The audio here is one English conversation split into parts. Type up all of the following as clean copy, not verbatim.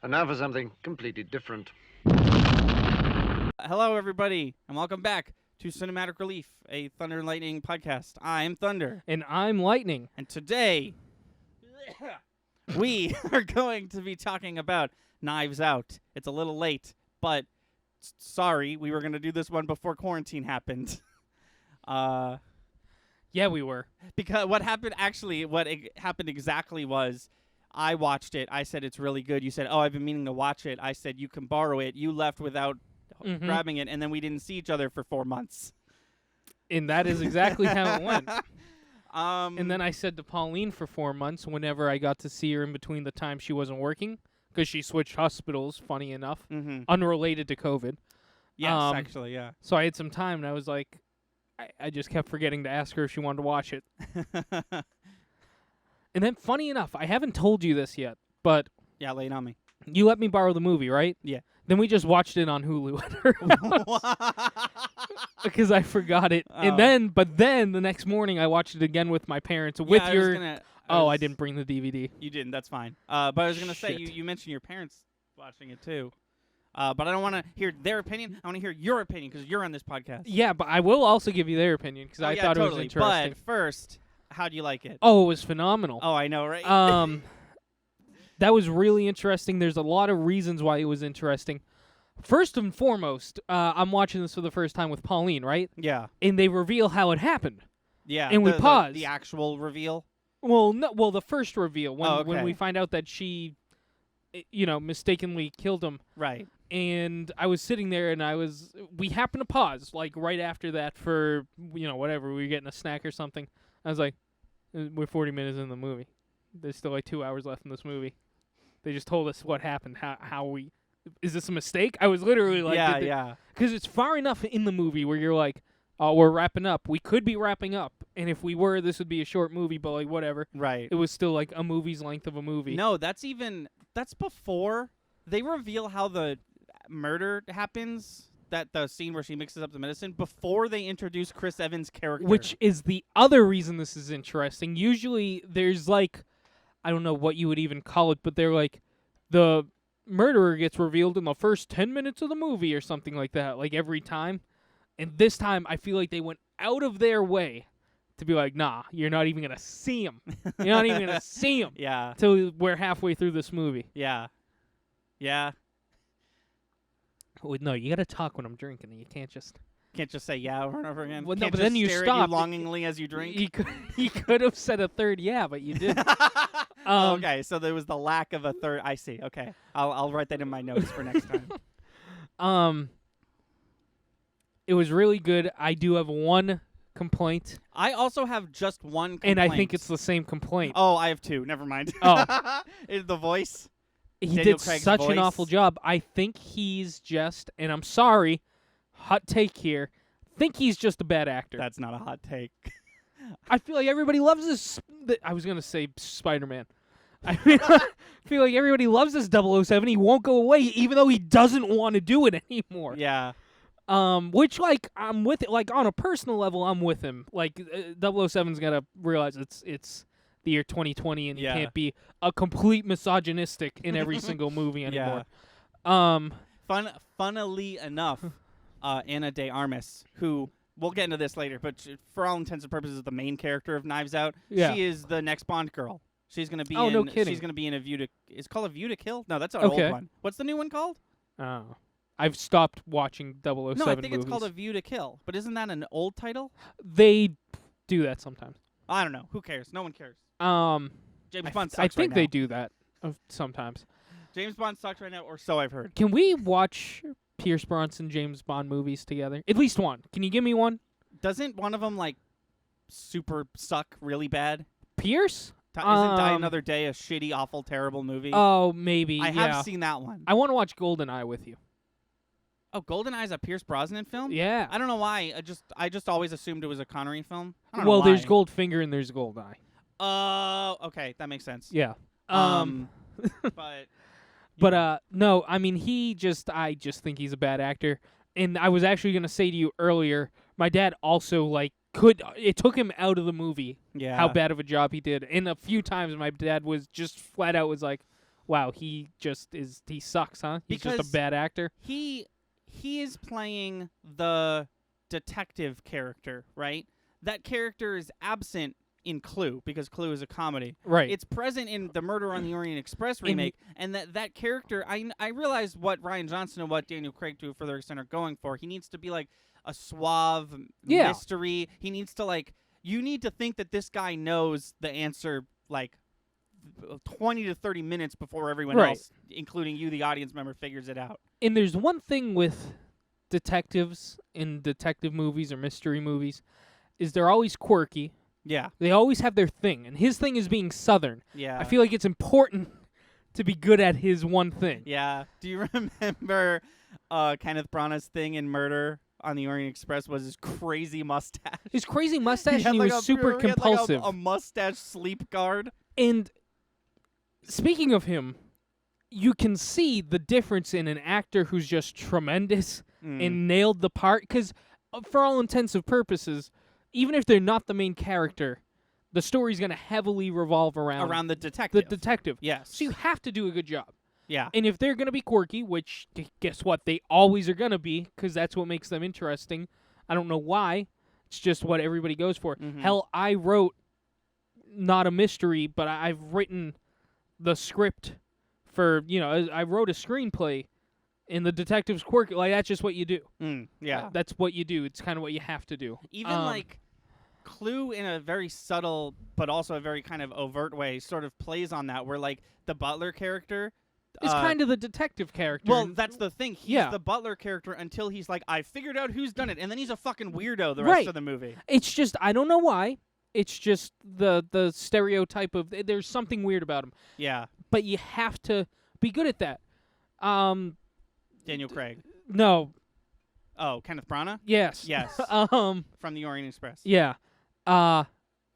And now for something completely different. Hello, everybody, and welcome back to Cinematic Relief, a Thunder and Lightning podcast. I'm Thunder, And I'm Lightning. and today we are going to be talking about Knives Out. It's a little late, but sorry, we were going to do this one before quarantine happened. Yeah, we were. Because what happened happened exactly was I watched it. I said it's really good. You said, "Oh, I've been meaning to watch it." I said you can borrow it. You left without grabbing it, and then we didn't see each other for 4 months. And that is exactly how it went. And And then I said to Pauline for 4 months, whenever I got to see her in between the time she wasn't working, because she switched hospitals, funny enough, unrelated to COVID. Yes, Um, actually, yeah. So I had some time, and I was like, I just kept forgetting to ask her if she wanted to watch it. And then, funny enough, I haven't told you this yet, but Yeah, lay it on me. you let me borrow the movie, right? Yeah. Then we just watched it on Hulu at her house because I forgot it. Oh. But then the next morning I watched it again with my parents with Yeah, your. I didn't bring the DVD. You didn't. That's fine. But I was gonna say Shit. you mentioned your parents watching it too. But I don't want to hear their opinion. I want to hear your opinion because you're on this podcast. Yeah, but I will also give you their opinion because Oh, I yeah, thought it was totally. interesting. But first, how do you like it? Oh, it was phenomenal. Oh, I know, right? That was really interesting. There's a lot of reasons why it was interesting. First and foremost, I'm watching this for the first time with Pauline, right? Yeah. And they reveal how it happened. Yeah. And we pause. The actual reveal. Well, no. Well, the first reveal when Oh, okay. when we find out that she, mistakenly killed him, Right. and I was sitting there, and we happened to pause like right after that for whatever, we were getting a snack or something. I was like, we're 40 minutes in the movie. There's still like 2 hours left in this movie. They just told us what happened. Is this a mistake? I was literally like, yeah. because it's far enough in the movie where you're like, oh, we're wrapping up. We could be wrapping up, and if we were, this would be a short movie. But like whatever. Right. It was still like a movie's length of a movie. No, that's before they reveal how the murder happens. That the scene where she mixes up the medicine before they introduce Chris Evans' character. Which is the other reason this is interesting. Usually there's like, I don't know what you would even call it, but they're like, the murderer gets revealed in the first 10 minutes of the movie or something like that, like every time. And this time I feel like they went out of their way to be like, nah, you're not even going to see him. You're not even going to see him Yeah. till we're halfway through this movie. Yeah. Yeah. Wait, no, you got to talk when I'm drinking. You can't just... Can't just say yeah over and over again. Well, no, Can't but just then you stare stop. at you longingly as you drink. You could have said a third yeah, but you didn't. Okay, so there was the lack of a third. I see. Okay, I'll write that in my notes for next time. It was really good. I do have one complaint, I also have just one complaint. and I think it's the same complaint. Oh, I have two. Never mind. Oh. Is the voice? He Daniel did Craig's such voice. an awful job. I think he's just, and I'm sorry, hot take here, think he's just a bad actor. That's not a hot take. I feel like everybody loves this. I was going to say Spider-Man. I feel like everybody loves this 007. He won't go away, even though he doesn't want to do it anymore. Yeah. Which, like, I'm with it. Like, on a personal level, I'm with him. Like, 007's got to realize it's the year 2020, and you Yeah. can't be a complete misogynistic in every single movie anymore. Um, Funnily enough, Ana de Armas, who we'll get into this later, but for all intents and purposes, the main character of Knives Out, Yeah. she is the next Bond girl. She's gonna be. Oh, in, no kidding. She's gonna be in a View to. It's called A View to Kill. No, that's an Okay. old one. What's the new one called? I've stopped watching 007 No, I think movies. it's called A View to Kill. But isn't that an old title? They do that sometimes. I don't know. Who cares? No one cares. James Bond sucks I think right they now. do that sometimes. James Bond sucks right now, or so I've heard. Can we watch Pierce Brosnan James Bond movies together? At least one. Can you give me one? Doesn't one of them like super suck really bad? Pierce? Isn't Die Another Day a shitty, awful, terrible movie? Oh, maybe. I yeah. have seen that one. I want to watch GoldenEye with you. Oh, GoldenEye's a Pierce Brosnan film? Yeah. I don't know why. I just always assumed it was a Connery film. I don't Well, know why. there's Goldfinger and there's GoldenEye. Oh, okay, that makes sense. Yeah. But But no, I mean I just think he's a bad actor. And I was actually gonna say to you earlier, my dad also it took him out of the movie yeah, how bad of a job he did. And a few times my dad was just flat out was like, wow, he sucks, huh? He's just Because a bad actor. he is playing the detective character, right? That character is absent in Clue because Clue is a comedy. Right. It's present in the Murder on the Orient Express remake, and that character, I realize what Ryan Johnson and what Daniel Craig to a further extent are going for. He needs to be like a suave mystery. He needs to like, you need to think that this guy knows the answer like 20 to 30 minutes before everyone else, including you, the audience member, figures it out. And there's one thing with detectives in detective movies or mystery movies is they're always quirky. Yeah. They always have their thing, and his thing is being Southern. Yeah. I feel like it's important to be good at his one thing. Yeah. Do you remember Kenneth Branagh's thing in Murder on the Orient Express was his crazy mustache? His crazy mustache, and he had was super he had compulsive. a mustache sleep guard. And speaking of him, you can see the difference in an actor who's just tremendous and nailed the part. Because for all intents and purposes, even if they're not the main character, the story's going to heavily revolve around the detective. the detective. Yes. So you have to do a good job. Yeah. And if they're going to be quirky, which guess what? They always are going to be, because that's what makes them interesting. I don't know why. It's just what everybody goes for. Mhm. Hell, I wrote not a mystery, but I've written the script for, I wrote a screenplay, and the detective's quirky. Like, that's just what you do. Yeah. That's what you do. It's kind of what you have to do. Even like Clue, in a very subtle but also a very kind of overt way, sort of plays on that, where like the butler character It's kind of the detective character. Well, that's the thing. He's Yeah. the butler character until he's like, I figured out who's done it, and then he's a fucking weirdo the Right. rest of the movie. It's just, I don't know why. It's just the stereotype of, there's something weird about him. Yeah. But you have to be good at that. Daniel Craig. No. Oh, Kenneth Branagh? Yes. Yes. From the Orient Express. Yeah.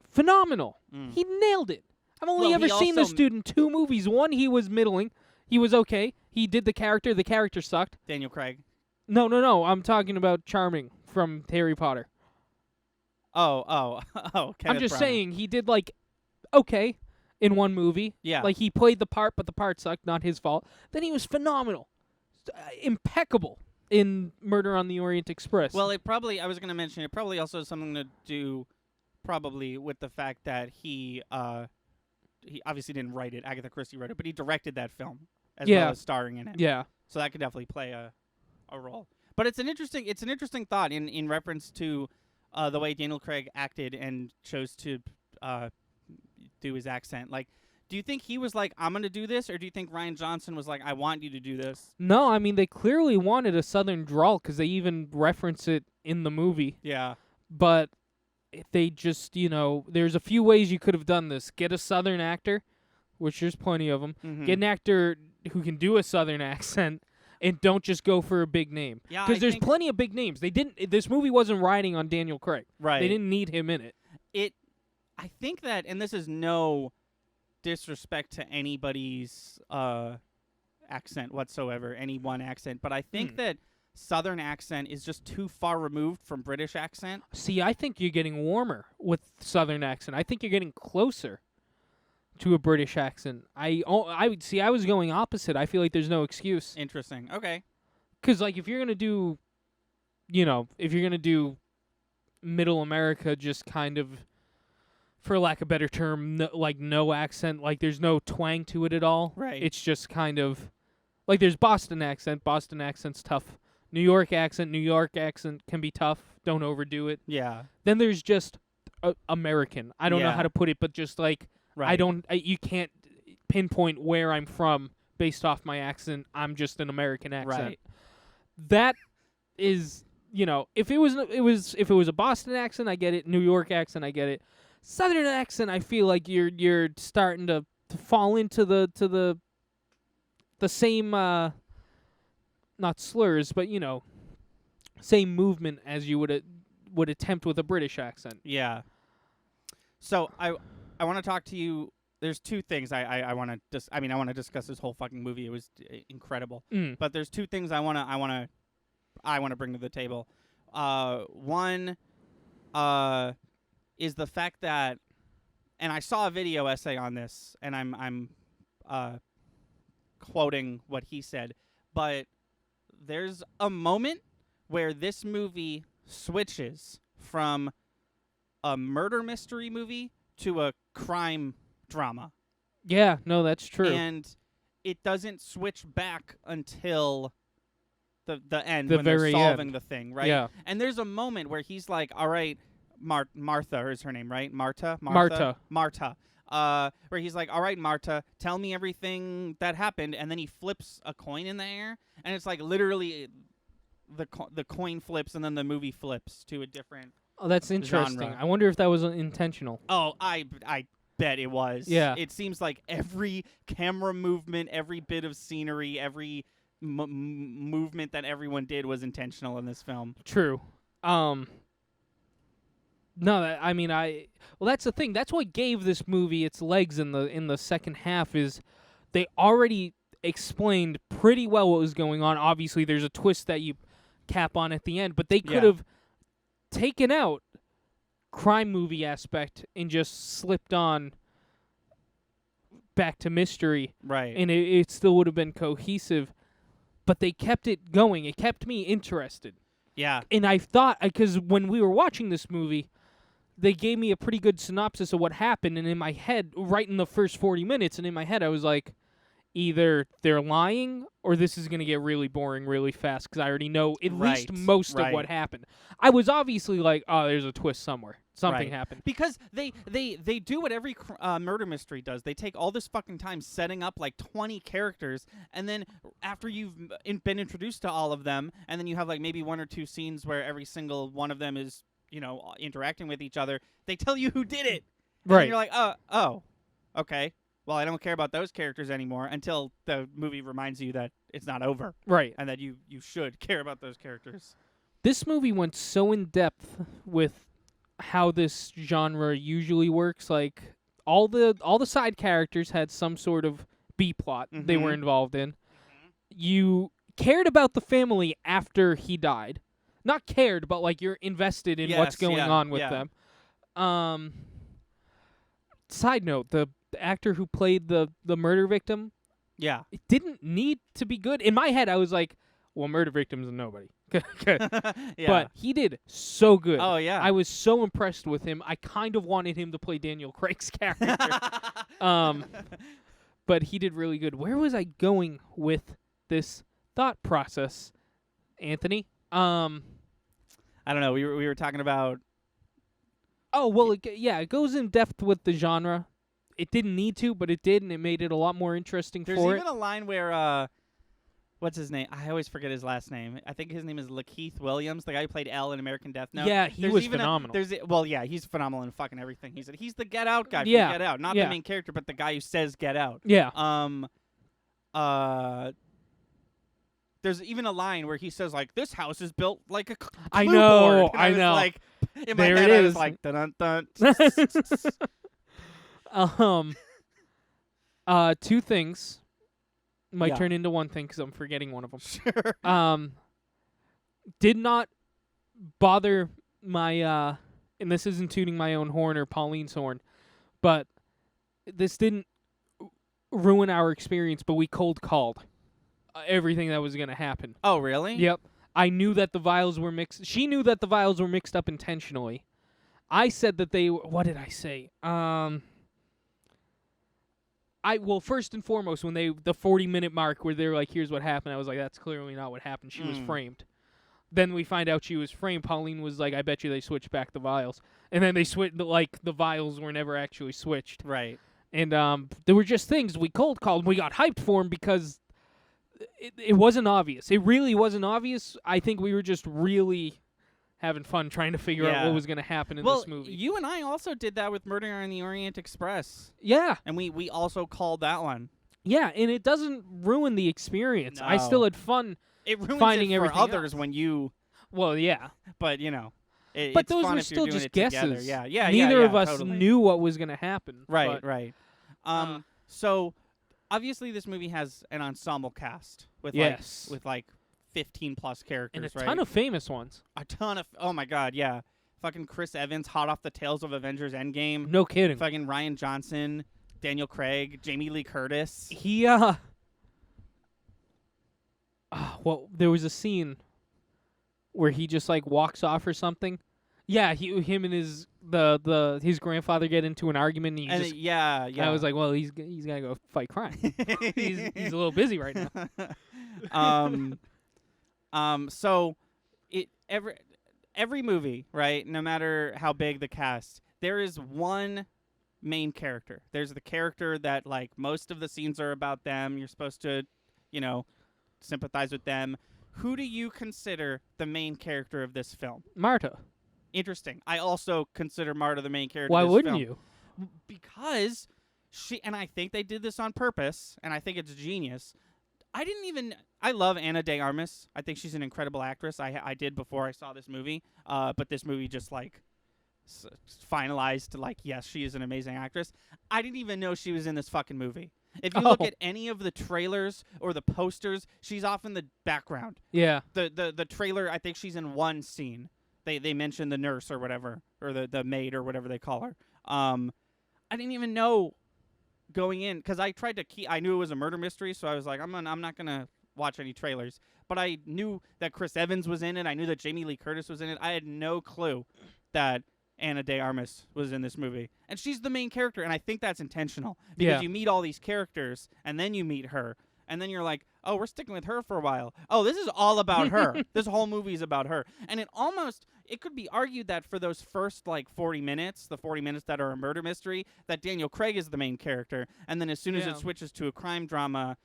Phenomenal. Mm. He nailed it. I've only Well, ever he seen this also- dude in 2 movies. One, he was middling. He was okay. He did the character. The character sucked. Daniel Craig. No. I'm talking about Charming from Harry Potter. Oh. I'm Kenneth just Branagh. saying he did okay in one movie. Yeah. Like he played the part, but the part sucked. Not his fault. Then he was phenomenal, impeccable in Murder on the Orient Express. Well, I was going to mention, it probably also has something to do probably with the fact that he obviously didn't write it. Agatha Christie wrote it, but he directed that film as Yeah. well as starring in it. yeah. So that could definitely play a role. But it's an interesting thought in reference to the way Daniel Craig acted and chose to do his accent. Like, do you think he was like, I'm going to do this? Or do you think Ryan Johnson was like, I want you to do this? No, I mean they clearly wanted a Southern drawl because they even reference it in the movie. Yeah. But they just, there's a few ways you could have done this. Get a Southern actor, which there's plenty of them. Mhm. Get an actor who can do a Southern accent, and don't just go for a big name. Yeah, Because I there's think- plenty of big names. This movie wasn't riding on Daniel Craig. Right. They didn't need him in it. I think that, and this is no disrespect to anybody's accent whatsoever, any one accent, but I think that Southern accent is just too far removed from British accent. See, I think you're getting warmer with Southern accent. I think you're getting closer to a British accent. I would see. I was going opposite. I feel like there's no excuse. Interesting. Okay. Because if you're gonna do, if you're gonna do Middle America, just kind of, for lack of a better term, no accent, like there's no twang to it at all. Right. It's just kind of like there's Boston accent. Boston accent's tough. New York accent can be tough. Don't overdo it. Yeah. Then there's just American. I don't know Yeah. how to put it, but just like Right. you can't pinpoint where I'm from based off my accent. I'm just an American accent. Right. That is, if it was a Boston accent, I get it. New York accent, I get it. Southern accent, I feel like you're starting to fall into the same not slurs, but same movement as you would attempt with a British accent. Yeah. So I want to talk to you. There's 2 things I want to I want to discuss this whole fucking movie. It was incredible. But there's 2 things I want to bring to the table. One is the fact that, and I saw a video essay on this, and I'm quoting what he said, but there's a moment where this movie switches from a murder mystery movie to a crime drama. Yeah, no, that's true. And it doesn't switch back until the end The when they're very solving end. the thing, right? Yeah. And there's a moment where he's like, all right, Martha is her name, right? Marta. Where he's like, all right, Marta, tell me everything that happened. And then he flips a coin in the air. And it's like literally the coin flips and then the movie flips to a different. Oh, that's interesting. genre. I wonder if that was intentional. Oh, I bet it was. Yeah. It seems like every camera movement, every bit of scenery, every movement that everyone did was intentional in this film. True. No, well, that's the thing. That's what gave this movie its legs in the second half. Is they already explained pretty well what was going on. Obviously, there's a twist that you cap on at the end, but they could have taken out crime movie aspect and just slipped on back to mystery, Right. and it still would have been cohesive. But they kept it going. It kept me interested. Yeah. And I thought, because when we were watching this movie, they gave me a pretty good synopsis of what happened. And in my head, right in the first 40 minutes, and in my head, I was like, either they're lying or this is going to get really boring really fast because I already know at least most of what happened. I was obviously like, oh, there's a twist somewhere. Something happened. Because they do what every murder mystery does. They take all this fucking time setting up like 20 characters, and then after you've been introduced to all of them, and then you have like maybe one or two scenes where every single one of them is, interacting with each other, they tell you who did it. And Right. you're like, oh, okay. Well, I don't care about those characters anymore until the movie reminds you that it's not over Right. and that you should care about those characters. This movie went so in depth with how this genre usually works. Like all the side characters had some sort of B plot they were involved in. You cared about the family after he died. Not cared, but like you're invested in what's going on with them. Side note, the actor who played the murder victim, Yeah. it didn't need to be good. In my head, I was like, well, murder victim's a nobody. Yeah. But he did so good. Oh, yeah. I was so impressed with him. I kind of wanted him to play Daniel Craig's character. But he did really good. Where was I going with this thought process, Anthony? I don't know. We were talking about. Oh, well, it goes in depth with the genre. It didn't need to, but it did, and it made it a lot more interesting There's for even a line where what's his name? I always forget his last name. I think his name is Lakeith Williams, the guy who played L in American Death Note. Yeah, he There's was even phenomenal. He's phenomenal in fucking everything. He's the Get Out guy from Yeah, Get Out, not yeah. the main character, but the guy who says Get Out. Yeah. There's even a line where he says like, "This house is built like a I clue know, board." And I was know. Like in my There head, it I was is. like, dun dun. Two things might Yeah. turn into one thing because I'm forgetting one of them. Sure. Did not bother my and this isn't tooting my own horn or Pauline's horn, but this didn't ruin our experience. But we cold called everything that was going to happen. Oh, really? Yep. I knew that the vials were mixed. She knew that the vials were mixed up intentionally. I said that they. What did I say? First and foremost, when the 40-minute mark where they're like, "Here's what happened," I was like, "That's clearly not what happened. She was framed." Then we find out she was framed. Pauline was like, "I bet you they switched back the vials," and then they switched. Like the vials were never actually switched. Right. And there were just things we cold called. We got hyped for them because it wasn't obvious. It really wasn't obvious. I think we were just really having fun trying to figure out what was going to happen in this movie. You and I also did that with Murder on the Orient Express. Yeah. And we also called that one. Yeah, and it doesn't ruin the experience. I No. still had fun. It ruins finding it for everything others else. when you, Well, yeah. but But it's those fun were if you're still doing just it together. guesses. Yeah, Neither of us totally. knew what was going to happen. Right, but, right. uh, So obviously this movie has an ensemble cast with Yes. like 15 plus characters, And a right? ton of famous ones. a ton of oh my god, yeah. Fucking Chris Evans, hot off the tails of Avengers Endgame. No kidding. Fucking Ryan Johnson, Daniel Craig, Jamie Lee Curtis. He there was a scene where he just like walks off or something. Yeah, him and his grandfather get into an argument, and And yeah. I was like, well, he's gotta go fight crime. he's a little busy right now. So every movie, right? No matter how big the cast, there is one main character. There's the character that like most of the scenes are about them. You're supposed to, sympathize with them. Who do you consider the main character of this film? Marta. Interesting. I also consider Marta the main character. Why of this wouldn't film. you? Because and I think they did this on purpose, and I think it's genius. I love Ana de Armas. I think she's an incredible actress. I did before I saw this movie, but this movie just like finalized like, yes, she is an amazing actress. I didn't even know she was in this fucking movie. If you look at any of the trailers or the posters, she's off in the background. Yeah. The trailer, I think she's in one scene. They mention the nurse or whatever, or the maid or whatever they call her. I didn't even know going in, because I tried to I knew it was a murder mystery, so I was like, I'm not gonna watch any trailers. But I knew that Chris Evans was in it. I knew that Jamie Lee Curtis was in it. I had no clue that Ana de Armas was in this movie, and she's the main character, and I think that's intentional because you meet all these characters, and then you meet her, and then you're like, oh, we're sticking with her for a while. Oh, this is all about her. This whole movie is about her, and it could be argued that for those first like 40 minutes, the 40 minutes that are a murder mystery, that Daniel Craig is the main character, and then as soon as it switches to a crime drama,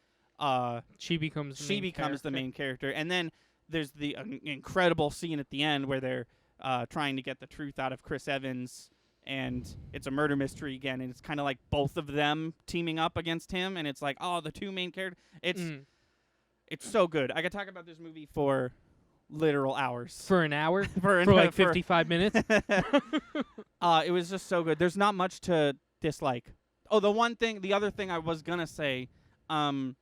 she becomes the main character, and then there's the incredible scene at the end where they're trying to get the truth out of Chris Evans, and it's a murder mystery again, and it's kind of like both of them teaming up against him, and it's like, oh, the two main characters. It's so good. I could talk about this movie for literal hours. For an hour? for like 55 minutes? It was just so good. There's not much to dislike. Oh, the other thing I was gonna say, I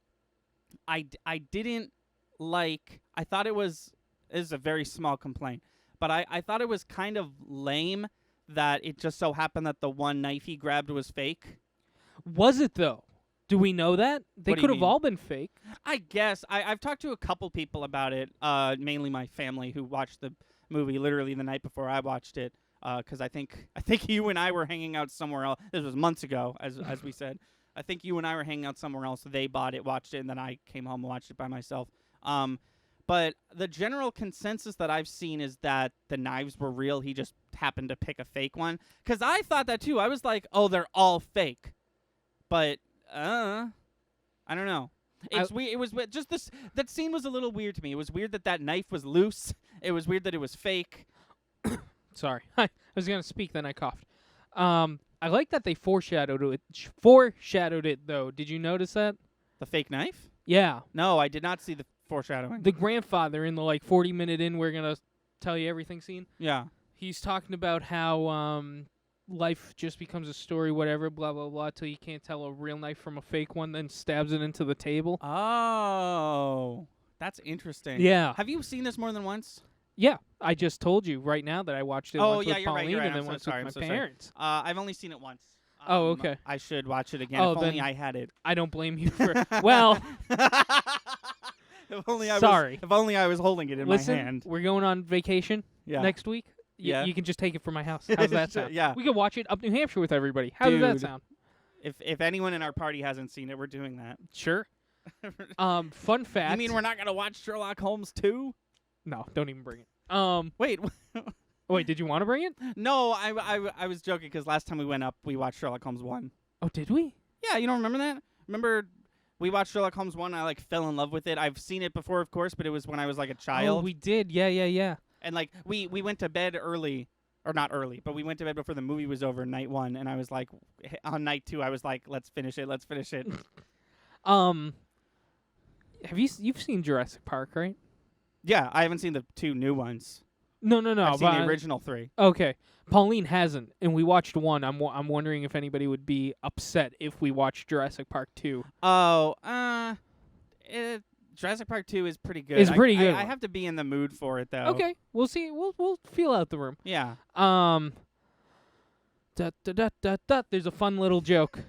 didn't like. I thought it was. This is a very small complaint. But I thought it was kind of lame that it just so happened that the one knife he grabbed was fake. Was it, though? Do we know that? They What do you could have mean? all been fake. I guess. I've talked to a couple people about it, mainly my family who watched the movie literally the night before I watched it, because I think you and I were hanging out somewhere else. This was months ago, as we said. I think you and I were hanging out somewhere else. They bought it, watched it, and then I came home and watched it by myself. But the general consensus that I've seen is that the knives were real. He just happened to pick a fake one. Because I thought that too. I was like, oh, they're all fake. But, I don't know. It's weird. It was just this. That scene was a little weird to me. It was weird that knife was loose. It was weird that it was fake. Sorry. I was going to speak, then I coughed. I like that they foreshadowed it, though. Did you notice that? The fake knife? Yeah. No, I did not see the foreshadowing. The grandfather in the 40-minute in we're going to tell you everything scene. Yeah. He's talking about how life just becomes a story, whatever, blah, blah, blah, till you can't tell a real knife from a fake one, then stabs it into the table. Oh, that's interesting. Yeah. Have you seen this more than once? Yeah. I just told you right now that I watched it once with you're Pauline right. and then I'm once so sorry. with I'm my so sorry. parents. I've only seen it once. Oh, okay. I should watch it again. Oh, if only then I had it. I don't blame you for... Well... If only I Sorry. if only I was holding it in Listen, my hand. we're going on vacation next week. Yeah. You can just take it from my house. How's that sound? Yeah. We can watch it up New Hampshire with everybody. How does that Dude. sound? If anyone in our party hasn't seen it, we're doing that. Sure. Fun fact. You mean we're not gonna watch Sherlock Holmes 2? No, don't even bring it. Wait. Wait, did you want to bring it? No, I was joking because last time we went up, we watched Sherlock Holmes 1. Oh, did we? Yeah, you don't remember that? Remember we watched Sherlock Holmes 1 and I fell in love with it. I've seen it before, of course, but it was when I was a child. Oh, we did. Yeah. And we went to bed early, or not early, but we went to bed before the movie was over, night 1, and I was like, on night 2, I was like, let's finish it. You've seen Jurassic Park, right? Yeah, I haven't seen the 2 new ones. No. I've seen the original 3. Okay. Pauline hasn't, and we watched 1. I'm wondering if anybody would be upset if we watched Jurassic Park 2. Oh, Jurassic Park 2 is pretty good. It's pretty good. I have to be in the mood for it, though. Okay, we'll see. We'll feel out the room. Yeah. There's a fun little joke.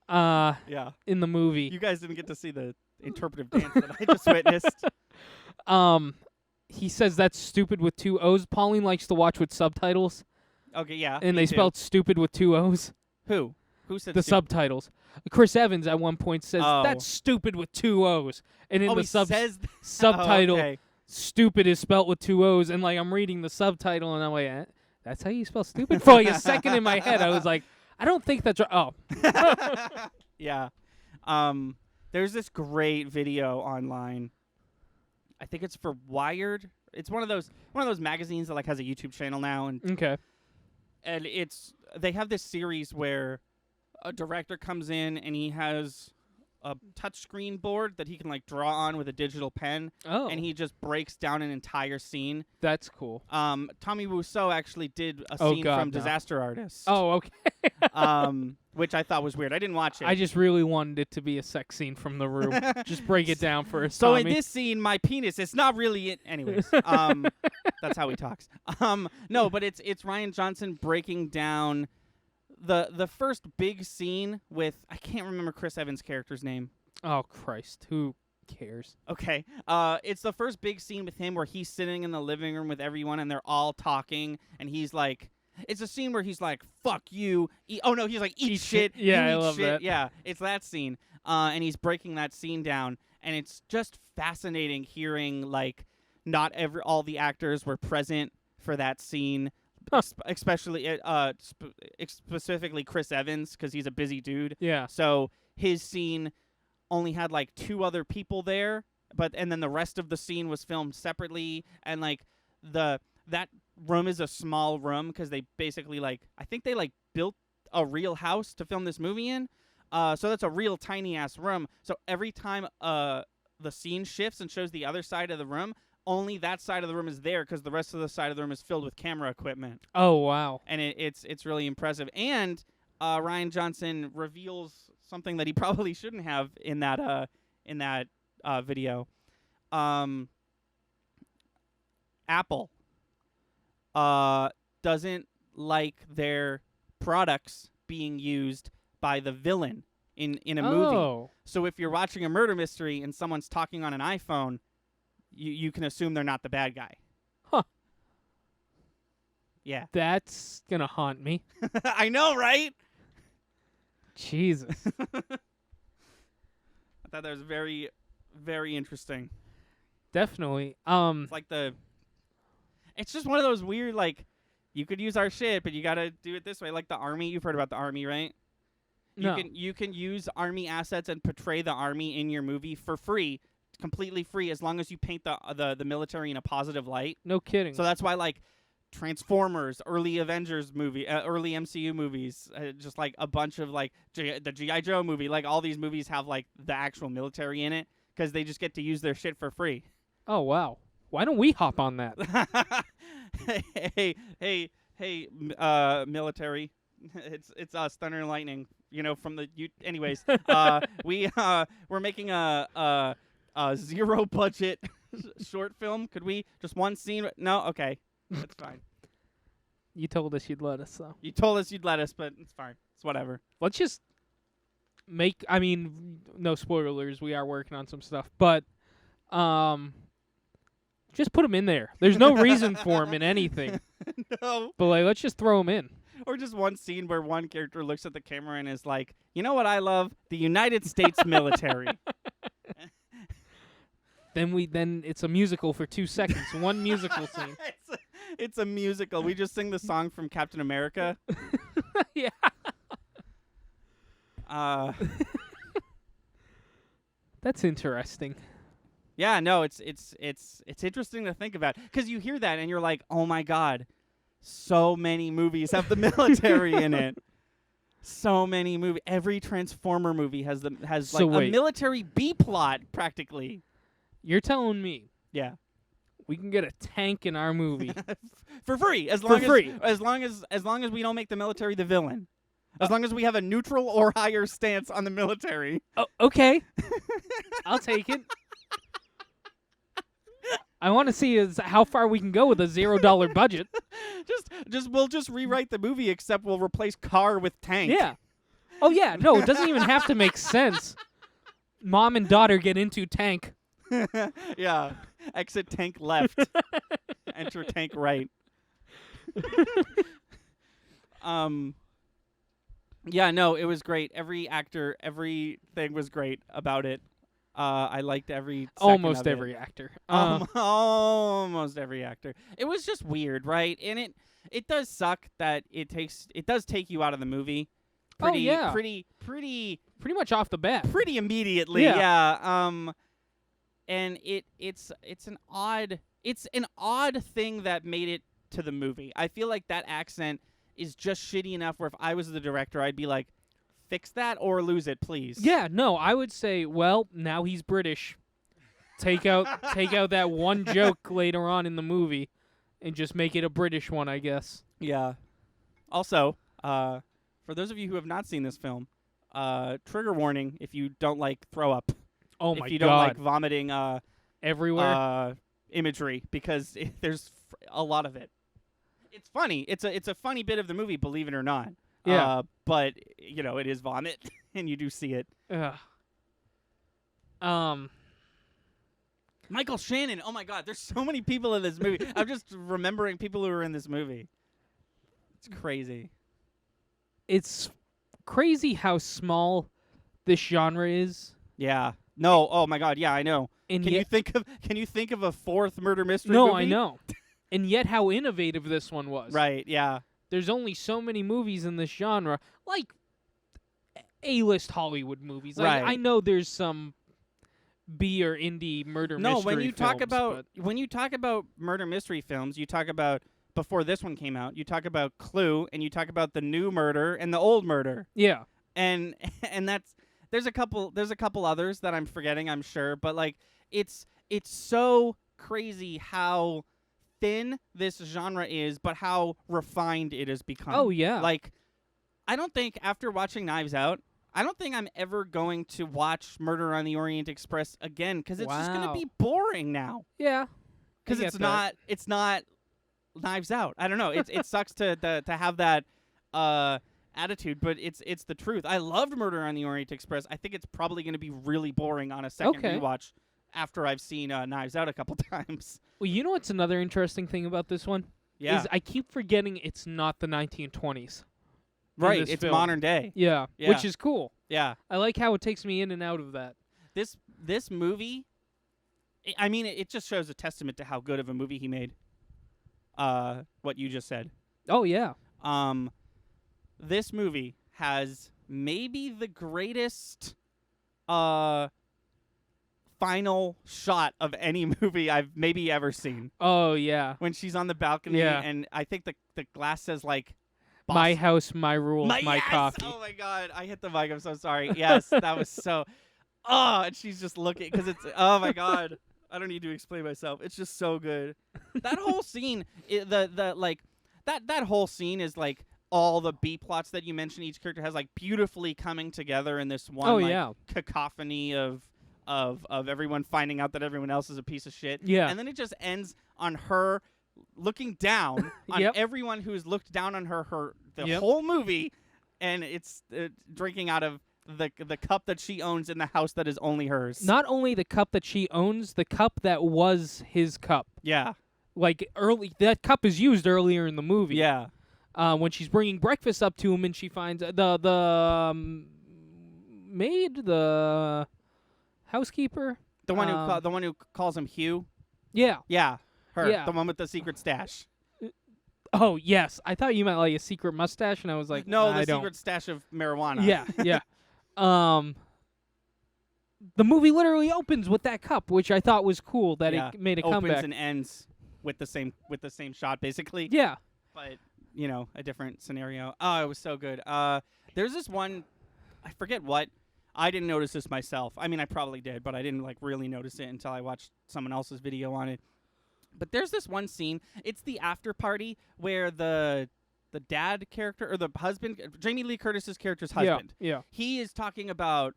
Yeah. In the movie. You guys didn't get to see the interpretive dance that I just witnessed. He says that's stupid with 2 O's. Pauline likes to watch with subtitles, Okay, yeah. and me they too. spelled stupid with 2 O's. Who? Who said The stupid? subtitles. Chris Evans at one point says Oh. that's stupid with 2 O's, and in Oh, the he says subtitle, Oh, okay. stupid is spelt with 2 O's, and like I'm reading the subtitle, and I'm like, that's how you spell stupid. For like a second in my head, I was like, I don't think that's right. Oh, Yeah. There's this great video online. I think it's for Wired. It's one of those magazines that like has a YouTube channel now, and okay. they have this series where a director comes in and he has a touchscreen board that he can like draw on with a digital pen, Oh, and he just breaks down an entire scene. that's cool. Tommy Wiseau actually did a Oh, scene God, from no. Disaster Artist. Oh, okay. Which I thought was weird. I didn't watch it. I just really wanted it to be a sex scene from The Room. Just break it down for us, So Tommy. in this scene, my penis, it's not really it. Anyways, that's how he talks. No, but it's Ryan Johnson breaking down the first big scene with, I can't remember Chris Evans' character's name. Oh, Christ. Who cares? Okay. It's the first big scene with him where he's sitting in the living room with everyone and they're all talking, and he's like, it's a scene where he's like, fuck you. Oh no, he's like, eat shit. Yeah, you I eat love shit. that. Yeah, it's that scene. And he's breaking that scene down, and it's just fascinating hearing like not all the actors were present for that scene. Huh. Especially specifically Chris Evans, because he's a busy dude. Yeah. So his scene only had like 2 other people there, and then the rest of the scene was filmed separately, and like that room is a small room because they basically like, I think they like built a real house to film this movie in. So that's a real tiny ass room. So every time the scene shifts and shows the other side of the room, only that side of the room is there because the rest of the side of the room is filled with camera equipment. Oh, wow. And it's really impressive. And Ryan Johnson reveals something that he probably shouldn't have in that video. Apple doesn't like their products being used by the villain in a movie. Oh. So if you're watching a murder mystery and someone's talking on an iPhone, you can assume they're not the bad guy. Huh. Yeah. That's going to haunt me. I know, right? Jesus. I thought that was very, very interesting. Definitely. It's like it's just one of those weird, like, you could use our shit, but you gotta do it this way. Like the Army, you've heard about the Army, right? No. You can use Army assets and portray the Army in your movie for free, completely free, as long as you paint the military in a positive light. No kidding. So that's why, like, Transformers, early Avengers movie, early MCU movies, just like a bunch of like the G.I. Joe movie, like all these movies have like the actual military in it because they just get to use their shit for free. Oh, wow. Why don't we hop on that? hey, military. It's Thunder and Lightning, from the anyways, we're making a zero budget short film. Could we just one scene? No, okay. That's fine. You told us you'd let us, though. You told us you'd let us, but it's fine. It's whatever. Let's just no spoilers. We are working on some stuff, but just put them in there. There's no reason for them in anything. No. But let's just throw them in. Or just one scene where one character looks at the camera and is like, you know what I love? The United States military. Then it's a musical for 2 seconds. One musical scene. It's a musical. We just sing the song from Captain America. Yeah. That's interesting. Yeah, no, it's interesting to think about because you hear that and you're like, oh my god, so many movies have the military in it. So many movies. Every Transformer movie has So like a wait. military B plot practically. You're telling me Yeah. we can get a tank in our movie? For free, as long as we don't make the military the villain. As long as we have a neutral or higher stance on the military. Oh, okay. I'll take it. I want to see how far we can go with a $0 budget. We'll just rewrite the movie, except we'll replace car with tank. Yeah. Oh yeah. No, it doesn't even have to make sense. Mom and daughter get into tank. Yeah. Exit tank left. Enter tank right. Yeah, no, it was great. Every actor, everything was great about it. I liked every second Almost of it. every actor. Almost every actor. It was just weird, right? And it does suck that it does take you out of the movie. Oh, yeah. Pretty Pretty much off the bat. pretty immediately. Yeah. Yeah. And it's an odd thing that made it to the movie. I feel like that accent is just shitty enough where if I was the director, I'd be like, fix that or lose it, please. Yeah, no, I would say, well, now he's British. Take out that one joke later on in the movie and just make it a British one, I guess. Yeah. Also, for those of you who have not seen this film, trigger warning if you don't like throw up. Oh my if you god. don't like vomiting Everywhere. imagery, because there's a lot of it. It's funny. It's a funny bit of the movie, believe it or not. Yeah. But it is vomit, and you do see it. Ugh. Michael Shannon. Oh my God, there's so many people in this movie. I'm just remembering people who were in this movie. It's crazy. It's crazy how small this genre is. Yeah. No. Oh my God. Yeah, I know. And Can yet, you think of a fourth murder mystery no, movie? I know. And yet how innovative this one was. Right. Yeah. There's only so many movies in this genre, like A-list Hollywood movies. Like, Right. I know there's some B or indie murder mystery No, when you talk films, about but- when you talk about murder mystery films, you talk about before this one came out. You talk about Clue, and you talk about the new murder and the old murder, yeah. and that's there's a couple others that I'm forgetting, I'm sure, but like it's so crazy how thin this genre is, but how refined it has become. Oh yeah. Like, I don't think after watching Knives Out, I don't think I'm ever going to watch Murder on the Orient Express again because it's just going to Wow. be boring now. yeah. Because I it's get that. not Knives Out. I don't know. It sucks to have that attitude, but it's the truth. I loved Murder on the Orient Express. I think it's probably going to be really boring on a second Okay. rewatch after I've seen Knives Out a couple times. Well, you know what's another interesting thing about this one? Yeah, Is I keep forgetting it's not the 1920s. right. this It's film. modern day. Yeah. Yeah. Which is cool. Yeah. I like how it takes me in and out of that. This movie, I mean, it just shows a testament to how good of a movie he made. What you just said. Oh yeah. This movie has maybe the greatest final shot of any movie I've maybe ever seen. Oh yeah. When she's on the balcony, Yeah. and I think the glass says like, Boss- My house, my rules, my yes! coffee. Oh my God, I hit the mic. I'm so sorry. Yes, that was so. Oh, and she's just looking because it's. Oh my God, I don't need to explain myself. It's just so good. That whole scene, the like, that whole scene is like all the B plots that you mentioned. Each character has like beautifully coming together in this one. Oh like, yeah. cacophony of everyone finding out that everyone else is a piece of shit. Yeah. And then it just ends on her looking down on Yep. everyone who's looked down on her the Yep. whole movie, and it's drinking out of the cup that she owns in the house that is only hers. Not only the cup that she owns, the cup that was his cup. Yeah. Like that cup is used earlier in the movie. Yeah. When she's bringing breakfast up to him, and she finds the maid, the housekeeper. The one who calls him Hugh. Yeah. Yeah. Her. Yeah. The one with the secret stash. Oh yes, I thought you meant like a secret mustache, and I was like, No, I the don't. secret stash of marijuana. Yeah, yeah. The movie literally opens with that cup, which I thought was cool that Yeah. it made a Opens comeback. and ends with the same shot basically. Yeah. But a different scenario. Oh, it was so good. There's this one, I forget what. I didn't notice this myself. I mean, I probably did, but I didn't like really notice it until I watched someone else's video on it. But there's this one scene. It's the after party where the dad character or the husband, Jamie Lee Curtis's character's husband, Yeah. he is talking about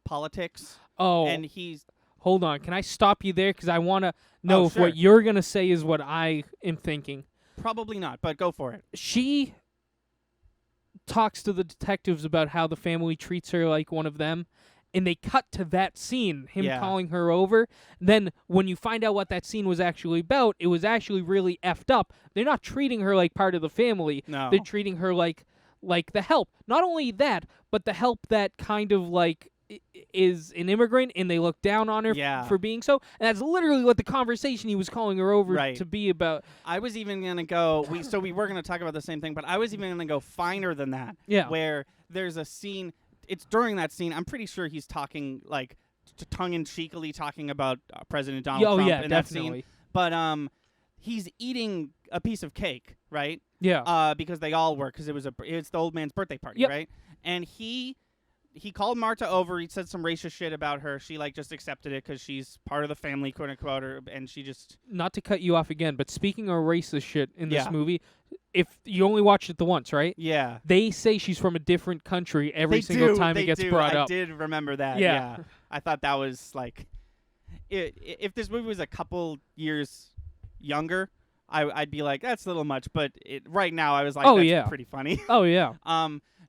politics, Oh, and he's hold on. Can I stop you there? Because I want to know if sure. what you're going to say is what I am thinking. probably not, but go for it. She talks to the detectives about how the family treats her like one of them, and they cut to that scene, him Yeah. calling her over. Then when you find out what that scene was actually about, it was actually really effed up. They're not treating her like part of the family. No. They're treating her like the help. Not only that, but the help that kind of like is an immigrant, and they look down on her Yeah. for being so. And that's literally what the conversation he was calling her over Right. to be about. I was even gonna go. We were gonna talk about the same thing, but I was even gonna go finer than that. Yeah. Where there's a scene. It's during that scene. I'm pretty sure he's talking like tongue in cheekily talking about President Donald Oh Trump yeah, in definitely. that scene. But he's eating a piece of cake, right? Yeah. Because they all were, because it's the old man's birthday party, Yep. right? And he called Marta over. He said some racist shit about her. She like just accepted it because she's part of the family, quote unquote, and she just Not to cut you off again, but speaking of racist shit in this Yeah. movie, if you only watched it the once, right? yeah. They say she's from a different country every They single do, time they it gets do. brought I up. did remember that. Yeah. I thought that was like, if this movie was a couple years younger, I'd be like, that's a little much. But right now, I was like, Oh, that's yeah. pretty funny. Oh yeah.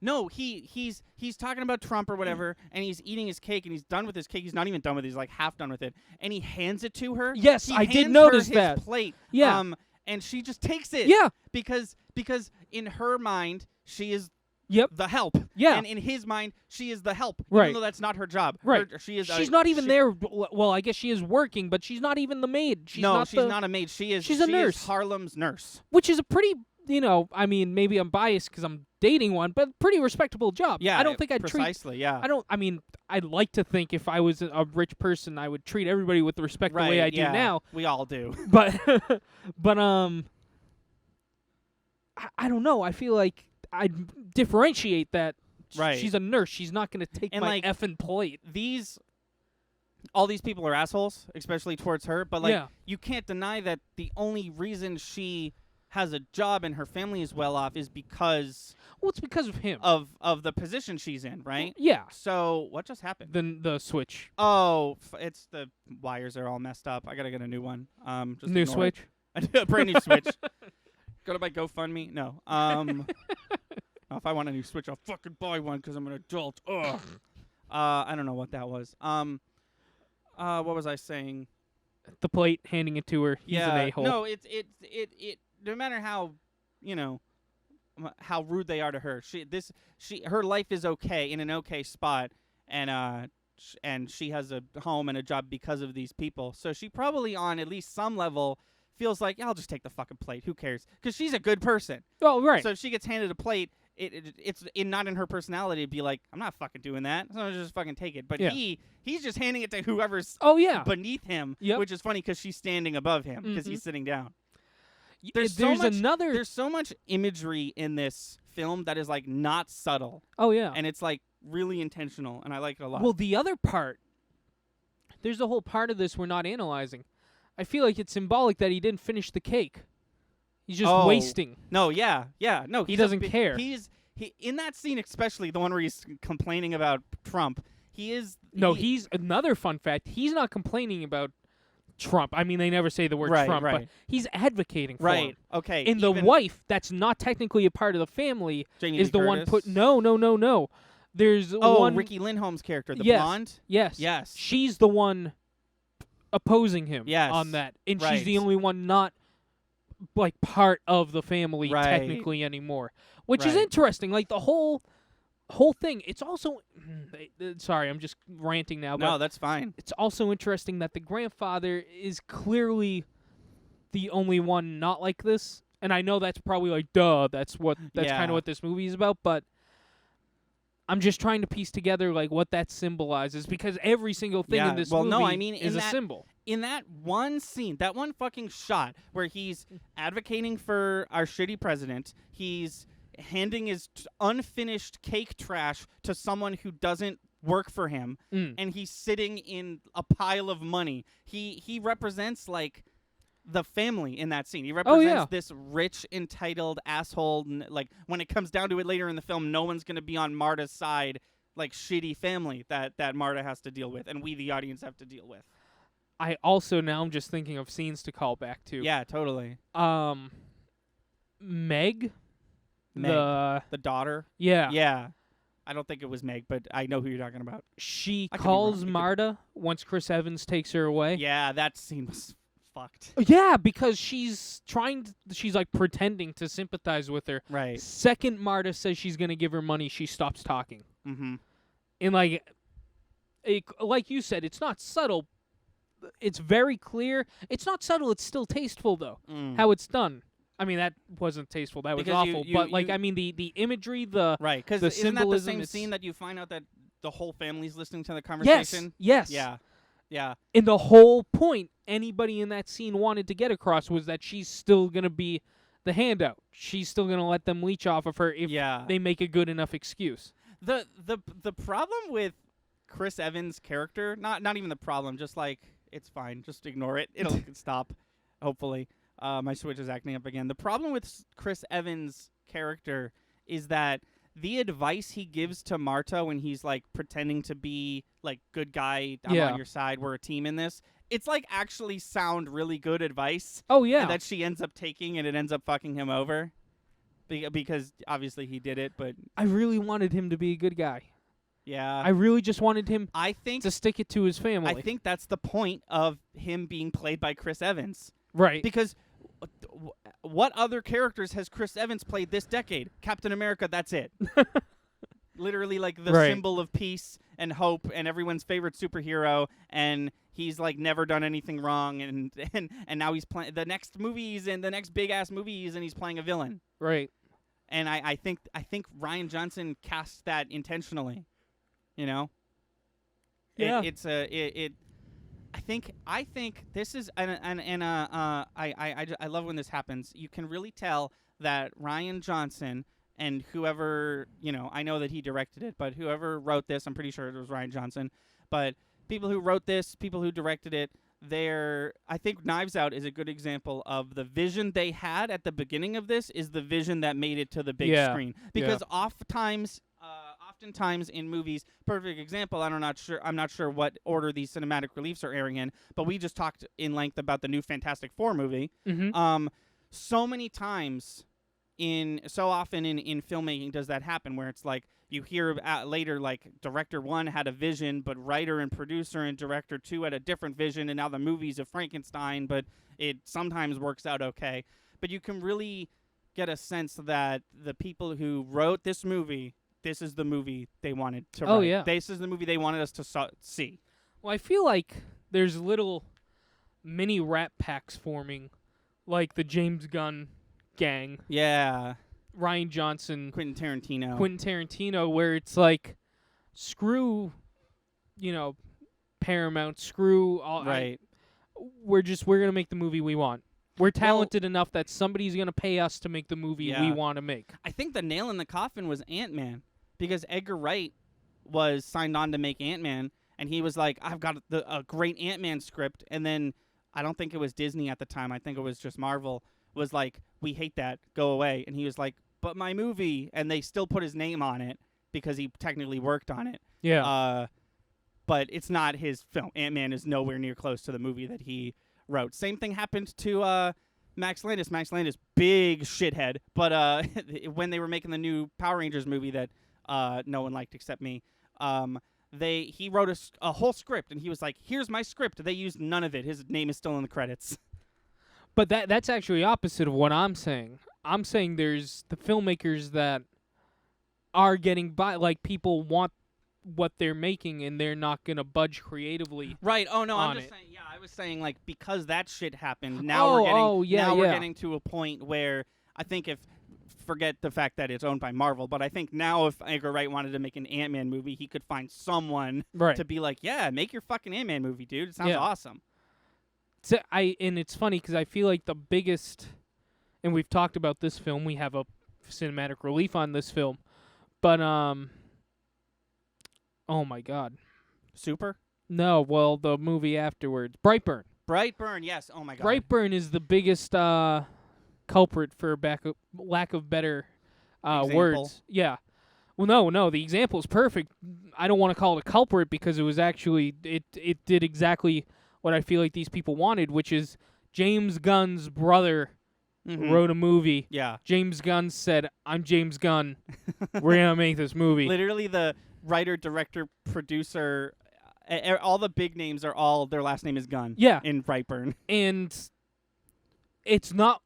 No, he's talking about Trump or whatever, and he's eating his cake, and he's done with his cake. He's not even done with it. He's like half done with it, and he hands it to her. Yes, He I did hands notice her that. his plate. Yeah. And she just takes it. Yeah. Because in her mind, she is Yep. the help. Yeah. And in his mind, she is the help. Right. Even though that's not her job. Right. She is. She's not even there. Well, I guess she is working, but she's not even the maid. She's no, not she's the, not a maid. She is. she's a she nurse. Is Harlem's nurse. which is a pretty, I mean, maybe I'm biased because I'm dating one, but pretty respectable job. Yeah. I don't think I'd treat. precisely. Yeah. I mean, I'd like to think if I was a rich person, I would treat everybody with the respect the way I do yeah. now. We all do. But, but I don't know. I feel like I'd differentiate that. Right. She's a nurse. She's not going to take And, my like, effing plate. All these people are assholes, especially towards her. But like, Yeah. you can't deny that the only reason she has a job and her family is well off is because Well, it's because of him. of the position she's in, right? Yeah. So what just happened? The switch. Oh, it's the wires are all messed up. I gotta get a new one. Just New ignore it. switch. A brand new switch. Go to my GoFundMe. No. If I want a new switch, I'll fucking buy one because I'm an adult. Ugh. I don't know what that was. What was I saying? The plate, handing it to her. He's yeah. an a-hole. No, it. No matter how, how rude they are to her, her life is okay in an okay spot, and she has a home and a job because of these people. So she probably on at least some level feels like, I'll just take the fucking plate. Who cares? Because she's a good person. Oh, right. So if she gets handed a plate, it's not in her personality to be like, I'm not fucking doing that. So I'll just fucking take it. But Yeah. he's just handing it to whoever's oh, yeah. beneath him, Yep. which is funny because she's standing above him because Mhm. he's sitting down. There's another. There's so much imagery in this film that is like not subtle, Oh, yeah. and it's like really intentional, and I like it a lot. Well, the other part, there's a whole part of this we're not analyzing. I feel like it's symbolic that he didn't finish the cake. He's just Oh. wasting. no, no, He he's a doesn't bi- care. He in that scene, especially the one where he's complaining about Trump. No, he's another fun fact. He's not complaining about Trump. I mean, they never say the word Right, Trump, but right. he's advocating for right. him. Okay, And the even wife, that's not technically a part of the family, Jamie is Lee the one Curtis. put. No. There's Oh, one. Ricky Lindholm's character, the Yes. blonde. Yes. Yes. She's the one opposing him Yes. on that. And she's the Right. only one not like part of the family Right. technically anymore. Which is Right. interesting. Like the whole thing. It's also sorry, I'm just ranting now, but No, that's fine. it's also interesting that the grandfather is clearly the only one not like this. And I know that's probably like that's kind Yeah. of what this movie is about, but I'm just trying to piece together like what that symbolizes because every single thing Yeah, in this well, movie no, I mean, is in a that- symbol. In that one scene, that one fucking shot where he's advocating for our shitty president, he's handing his unfinished cake trash to someone who doesn't work for him, Mm. and he's sitting in a pile of money. He represents like the family in that scene. He represents yeah. this rich, entitled asshole. Like when it comes down to it later in the film, no one's gonna be on Marta's side. Like shitty family that Marta has to deal with, and we the audience have to deal with. I also now I'm just thinking of scenes to call back to. Yeah, totally. Meg. Meg. The The daughter. yeah. Yeah. I don't think it was Meg, but I know who you're talking about. She I could be calls wrong. It could- Marta once Chris Evans takes her away. Yeah, that scene was fucked. Yeah, because she's like pretending to sympathize with her. Right. Second Marta says she's going to give her money, she stops talking. Mm-hmm. And like you said, it's not subtle. It's very clear. It's not subtle, it's still tasteful though. How it's done. I mean, that wasn't tasteful. That was Because awful. you- but you- I mean, the imagery, the Right, because the isn't that the symbolism, same it's- scene that you find out that the whole family's listening to the yes, conversation? yes, Yeah, yeah, And the whole point anybody in that scene wanted to get across was that she's still gonna be the handout. She's still gonna let them leech off of her if yeah. they make a good enough excuse. The problem with Chris Evans' character, not even the problem, just like it's fine, just ignore it. It'll stop, hopefully. My Switch is acting up again. The problem with Chris Evans' character is that the advice he gives to Marta when he's like pretending to be like good guy, I'm Yeah. on your side, we're a team in this. It's like actually sound really good advice Oh yeah, that she ends up taking, and it ends up fucking him over. Because obviously he did it, but I really wanted him to be a good guy. yeah. I really just wanted him I think to stick it to his family. I think that's the point of him being played by Chris Evans. right. Because what other characters has Chris Evans played this decade? Captain America, that's it. Literally like the Right. symbol of peace and hope and everyone's favorite superhero, and he's like never done anything wrong, and now he's playing the next movies and the next big ass movies, and he's playing a villain. Right. And I think Rian Johnson cast that intentionally. You know? Yeah. I think this is I love when this happens. You can really tell that Rian Johnson and whoever, I know that he directed it, but whoever wrote this, I'm pretty sure it was Rian Johnson, but people who wrote this, people who directed it, I think Knives Out is a good example of the vision they had at the beginning of this is the vision that made it to the big Yeah. screen. Because oftentimes in movies, perfect example, I'm not sure what order these cinematic reliefs are airing in, but we just talked in length about the new Fantastic Four movie. Mm-hmm. So often in filmmaking does that happen, where it's like you hear later like director 1 had a vision, but writer and producer and director 2 had a different vision, and now the movie's a Frankenstein, but it sometimes works out okay. But you can really get a sense that the people who wrote this movie, this is the movie they wanted to write. Oh, yeah. This is the movie they wanted us to see. Well, I feel like there's little mini rat packs forming, like the James Gunn gang, Yeah. Rian Johnson, Quentin Tarantino. Quentin Tarantino, where it's like, screw, Paramount, screw all. Right. We're gonna make the movie we want. We're talented enough that somebody's gonna pay us to make the movie we Yeah. want to make. I think the nail in the coffin was Ant-Man, because Edgar Wright was signed on to make Ant-Man, and he was like, I've got a great Ant-Man script, and then I don't think it was Disney at the time, I think it was just Marvel, was like, we hate that, go away. And he was like, but my movie, and they still put his name on it because he technically worked on it. Yeah. But it's not his film. Ant-Man is nowhere near close to the movie that he wrote. Same thing happened to Max Landis. Max Landis, big shithead. But when they were making the new Power Rangers movie that no one liked except me, he wrote a whole script, and he was like, here's my script. They used none of it. His name is still in the credits. But that's actually opposite of what I'm saying. I'm saying there's the filmmakers that are getting by, like people want what they're making and they're not going to budge creatively. Right. Oh no, on I'm just it. saying. Yeah, I was saying like because that shit happened. Now we're getting to a point where I think forget the fact that it's owned by Marvel, but I think now if Edgar Wright wanted to make an Ant-Man movie, he could find someone Right. to be like, yeah, make your fucking Ant-Man movie, dude. It sounds Yeah. awesome. And it's funny because I feel like the biggest, and we've talked about this film. We have a cinematic relief on this film, but oh my god, Super. no. Well, the movie afterwards, Brightburn. Brightburn, yes. Oh my god. Brightburn is the biggest culprit for lack of better Example. words. Yeah. Well, no. The example is perfect. I don't want to call it a culprit because it was actually it did exactly what I feel like these people wanted, which is James Gunn's brother Mhm. wrote a movie. Yeah. James Gunn said, "I'm James Gunn. We're gonna make this movie." Literally, the writer, director, producer, all the big names are all their last name is Gunn. Yeah. In Brightburn. And it's not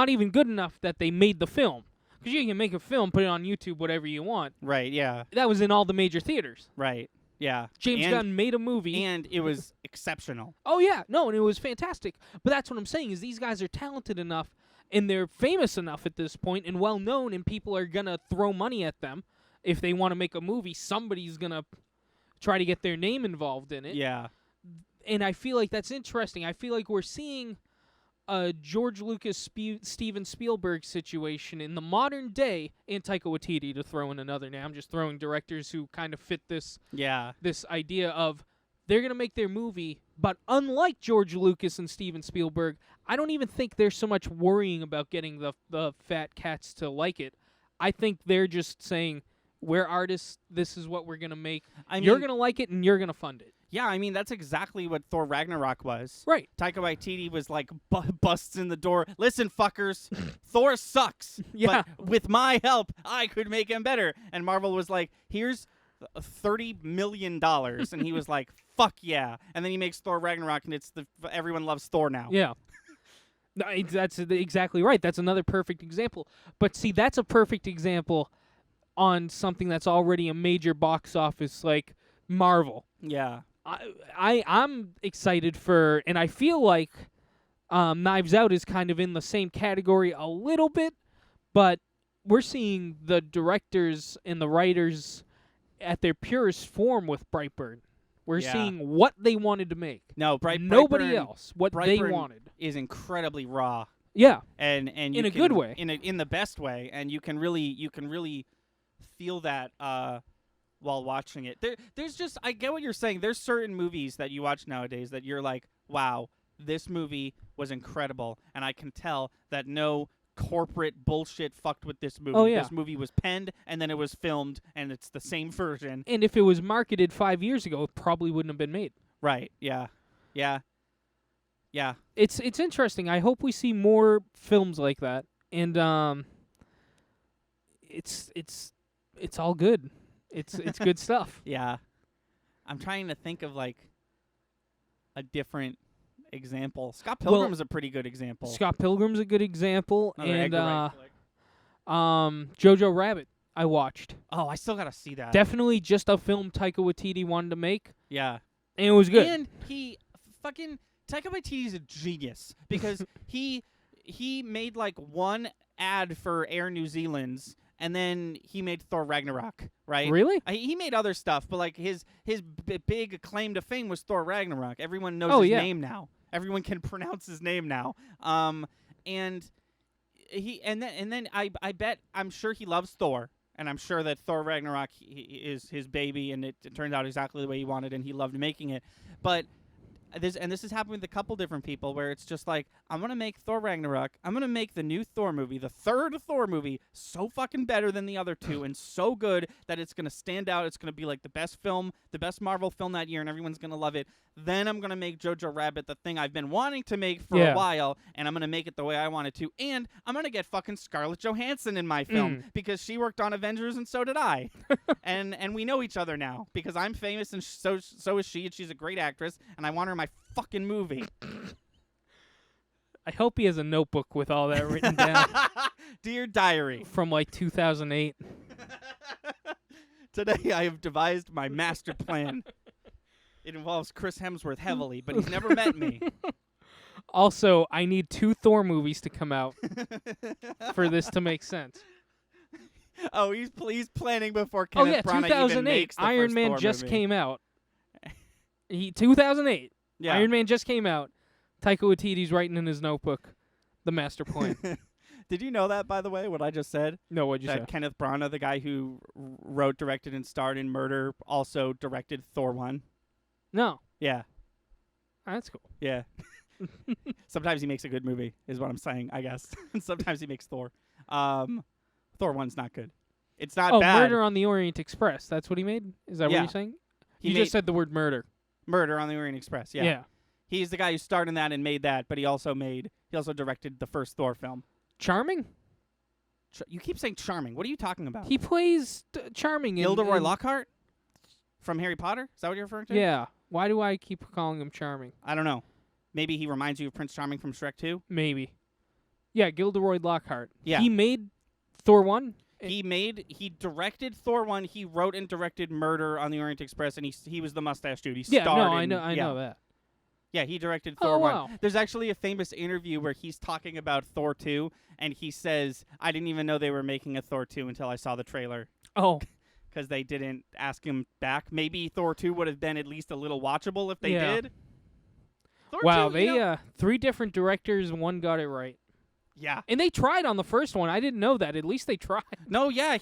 even good enough that they made the film, because you can make a film, put it on YouTube, whatever you want. Right. Yeah. That was in all the major theaters. Right. Yeah. James Gunn made a movie, and it was exceptional. oh yeah, no, and it was fantastic. But that's what I'm saying, is these guys are talented enough and they're famous enough at this point and well known, and people are gonna throw money at them if they want to make a movie. Somebody's gonna try to get their name involved in it. Yeah. And I feel like that's interesting. I feel like we're seeing a George Lucas, Steven Spielberg situation in the modern day, and Taika Waititi, to throw in another name. I'm just throwing directors who kind of fit this Yeah. idea of they're going to make their movie, but unlike George Lucas and Steven Spielberg, I don't even think they're so much worrying about getting the fat cats to like it. I think they're just saying, we're artists, this is what we're going to make. You're going to like it, and you're going to fund it. Yeah, I mean, that's exactly what Thor Ragnarok was. Right. Taika Waititi was like, busts in the door. Listen, fuckers, Thor sucks. Yeah. But with my help, I could make him better. And Marvel was like, here's $30 million. And he was like, fuck yeah. And then he makes Thor Ragnarok, and it's everyone loves Thor now. Yeah. No, that's exactly right. That's another perfect example. But see, that's a perfect example on something that's already a major box office, like Marvel. Yeah. I'm excited for, and I feel like Knives Out is kind of in the same category a little bit, but we're seeing the directors and the writers at their purest form with Brightburn. We're seeing what they wanted to make. No, nobody Brightburn, else. What they wanted is incredibly raw. Yeah, and you in a can- good way. in the best way, and you can really feel that while watching it. There's just, I get what you're saying. There's certain movies that you watch nowadays that you're like, wow, this movie was incredible, and I can tell that no corporate bullshit fucked with this movie. Oh, yeah. This movie was penned and then it was filmed, and it's the same version. And if it was marketed 5 years ago, it probably wouldn't have been made. Right? Yeah. Yeah. Yeah. It's interesting. I hope we see more films like that, and it's all good. It's good stuff. Yeah. I'm trying to think of like a different example. Scott Pilgrim is a pretty good example. Scott Pilgrim's a good example, Another and Edgar Wright flick. Jojo Rabbit I watched. Oh, I still gotta see that. Definitely just a film Taika Waititi wanted to make, Yeah. and it was good. And he fucking Taika Waititi's a genius because he made like one ad for Air New Zealand's, and then he made Thor Ragnarok, right? Really? He made other stuff, but like his big claim to fame was Thor Ragnarok. Everyone knows his name now. Everyone can pronounce his name now. And then I bet, I'm sure he loves Thor, and I'm sure that Thor Ragnarok is his baby, and it turned out exactly the way he wanted, and he loved making it. But this has happened with a couple different people where it's just like, I'm going to make Thor Ragnarok. I'm going to make the new Thor movie, the third Thor movie, so fucking better than the other two and so good that it's going to stand out. It's going to be like the best film, the best Marvel film that year, and everyone's going to love it. Then I'm going to make Jojo Rabbit, the thing I've been wanting to make for a while, and I'm going to make it the way I wanted to. And I'm going to get fucking Scarlett Johansson in my film because she worked on Avengers and so did I. and we know each other now because I'm famous and so is she, and she's a great actress, and I want her in my fucking movie. I hope he has a notebook with all that written down Dear Diary. from like 2008. Today I have devised my master plan. It involves Chris Hemsworth heavily, but he's never met me. Also, I need 2 Thor movies to come out for this to make sense. Oh, he's planning before Kenneth Branagh even 2008. makes the Iron first Man Thor just movie. came out. 2008. Yeah. Iron Man just came out. Taika Waititi's writing in his notebook the master plan. Did you know that, by the way, what I just said? No, what'd you say? That Kenneth Branagh, the guy who wrote, directed, and starred in Murder, also directed Thor 1? No. Yeah. That's cool. Yeah. Sometimes he makes a good movie, is what I'm saying, I guess. And sometimes he makes Thor. Thor 1's not good. It's not bad. Murder on the Orient Express. That's what he made? Is that what Yeah. you're saying? He You made just said the word murder. Murder on the Orient Express, yeah. Yeah. He's the guy who starred in that and made that, but he also directed the first Thor film. Charming? You keep saying charming. What are you talking about? He plays Charming. Gilderoy in, Lockhart from Harry Potter? Is that what you're referring to? Yeah. Why do I keep calling him Charming? I don't know. Maybe he reminds you of Prince Charming from Shrek 2? Maybe. Yeah, Gilderoy Lockhart. Yeah. He made Thor 1. He directed Thor 1. He wrote and directed Murder on the Orient Express, and he was the mustache dude. He Yeah, starred no, in, I know that. Yeah, he directed Oh, Thor 1. wow. There's actually a famous interview where he's talking about Thor 2, and he says, I didn't even know they were making a Thor 2 until I saw the trailer, Oh, because they didn't ask him back. Maybe Thor 2 would have been at least a little watchable if they Yeah. did. Thor wow. 2, They 3 different directors, one got it right. Yeah. And they tried on the first one. I didn't know that. At least they tried. No, yeah,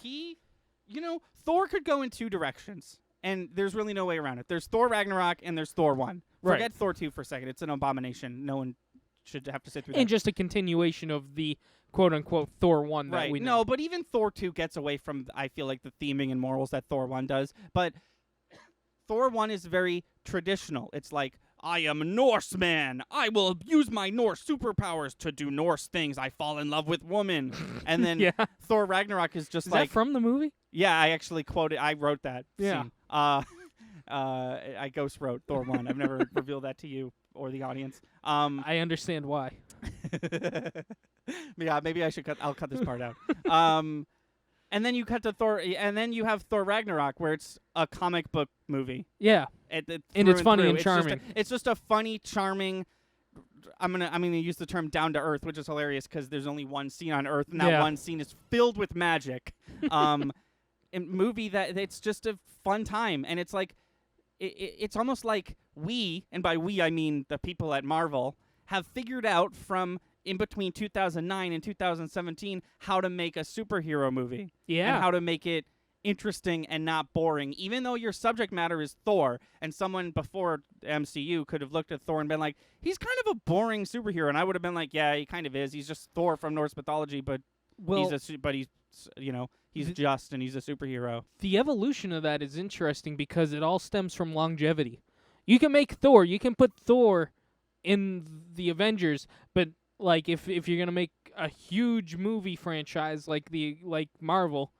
Thor could go in 2 directions, and there's really no way around it. There's Thor Ragnarok, and there's Thor 1. Right. Forget Thor 2 for a second. It's an abomination. No one should have to sit through that. And just a continuation of the quote-unquote Thor 1 that Right. we know. No, but even Thor 2 gets away from, I feel like, the theming and morals that Thor 1 does. But Thor 1 is very traditional. It's like, I am a Norseman. I will use my Norse superpowers to do Norse things. I fall in love with women. And then Yeah. Thor Ragnarok is just Is like... that from the movie? Yeah, I actually quoted. I wrote that Yeah. scene. I ghost wrote Thor 1. I've never revealed that to you or the audience. I understand why. Yeah, maybe I'll cut this part out. And then you cut to Thor, and then you have Thor Ragnarok, where it's a comic book movie. Yeah. And it's funny through. and charming. It's just a funny, charming. I'm gonna use the term down to earth, which is hilarious because there's only one scene on Earth, and that Yeah. one scene is filled with magic. And movie that it's just a fun time, and it's like it's almost like we, and by we I mean the people at Marvel, have figured out from in between 2009 and 2017 how to make a superhero movie. Yeah. And how to make it interesting and not boring, even though your subject matter is Thor, and someone before MCU could have looked at Thor and been like, he's kind of a boring superhero, and I would have been like, yeah, he kind of is. He's just Thor from Norse mythology, but well, he's just, and he's a superhero. the evolution of that is interesting because it all stems from longevity. You can make Thor, you can put Thor in the Avengers, but like if you're gonna make a huge movie franchise like Marvel,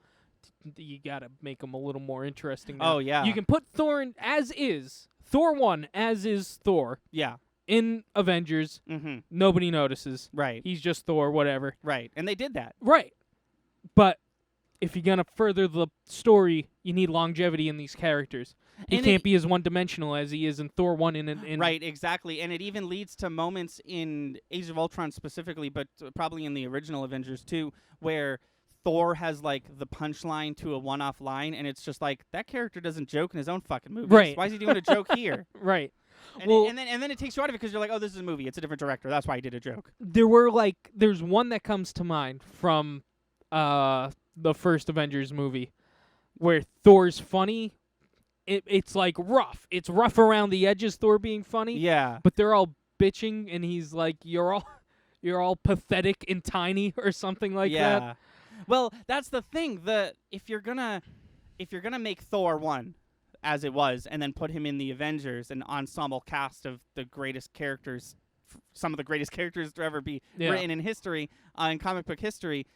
you gotta make them a little more interesting. Now. Oh, yeah. You can put Thor in as is Thor 1 as is Thor Yeah. in Avengers. Mm-hmm. Nobody notices. Right. He's just Thor, whatever. Right. And they did that. Right. But if you're gonna further the story, you need longevity in these characters. He And can't it- be as one-dimensional as he is in Thor 1 in Right, exactly. And it even leads to moments in Age of Ultron specifically, but probably in the original Avengers too, where Thor has like the punchline to a one-off line, and it's just like, that character doesn't joke in his own fucking movies. Right. Why is he doing a joke here? Right. And, Well- and then it takes you out of it because you're like, oh, this is a movie. It's a different director. That's why he did a joke. There's one that comes to mind from the first Avengers movie where Thor's funny. It's like rough. It's rough around the edges, Thor being funny. Yeah. But they're all bitching, and he's like, "You're all pathetic and tiny," or something like yeah. that. Well, that's the thing. If you're gonna make Thor 1 as it was, and then put him in the Avengers, an ensemble cast of the greatest characters, some of the greatest characters to ever be Yeah. written in history, in comic book history,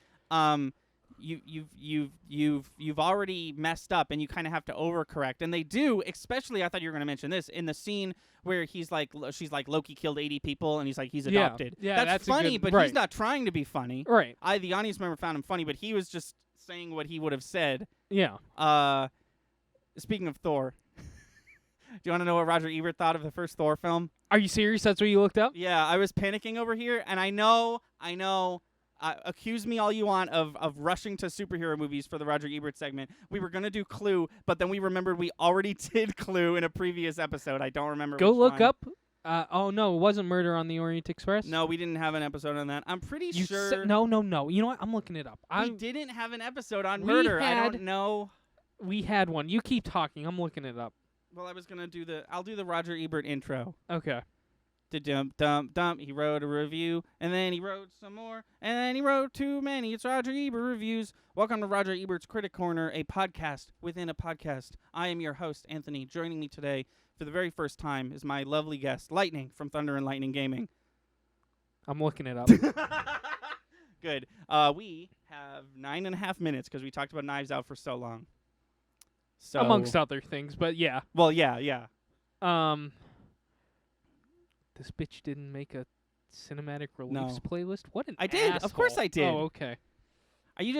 you've already messed up, and you kind of have to overcorrect. And they do, especially. I thought you were going to mention this in the scene where she's like Loki killed 80 people, and he's Yeah. adopted. Yeah, that's a funny, good- but right. he's not trying to be funny. Right. The audience member found him funny, but he was just saying what he would have said. Yeah. Speaking of Thor, do you want to know what Roger Ebert thought of the first Thor film? Are you serious? That's what you looked up? Yeah, I was panicking over here, and I know. Accuse me all you want of rushing to superhero movies for the Roger Ebert segment. We were going to do Clue, but then we remembered we already did Clue in a previous episode. I don't remember Go which look one. up. Oh no, it wasn't Murder on the Orient Express. No, we didn't have an episode on that. I'm pretty You sure. said, no. You know what? I'm looking it up. We didn't have an episode on We murder. I had- don't know. We had one. You keep talking. I'm looking it up. Well, I was going to do I'll do the Roger Ebert intro. Okay. Dump. He wrote a review, and then he wrote some more, and then he wrote too many. It's Roger Ebert Reviews. Welcome to Roger Ebert's Critic Corner, a podcast within a podcast. I am your host, Anthony. Joining me today for the very first time is my lovely guest, Lightning from Thunder and Lightning Gaming. I'm looking it up. Good. We have 9.5 minutes because we talked about Knives Out for so long. So Amongst other things, but yeah. Well, yeah. This bitch didn't make a cinematic reliefs No. playlist. What an I did. asshole. Of course I did. Oh, okay. Are you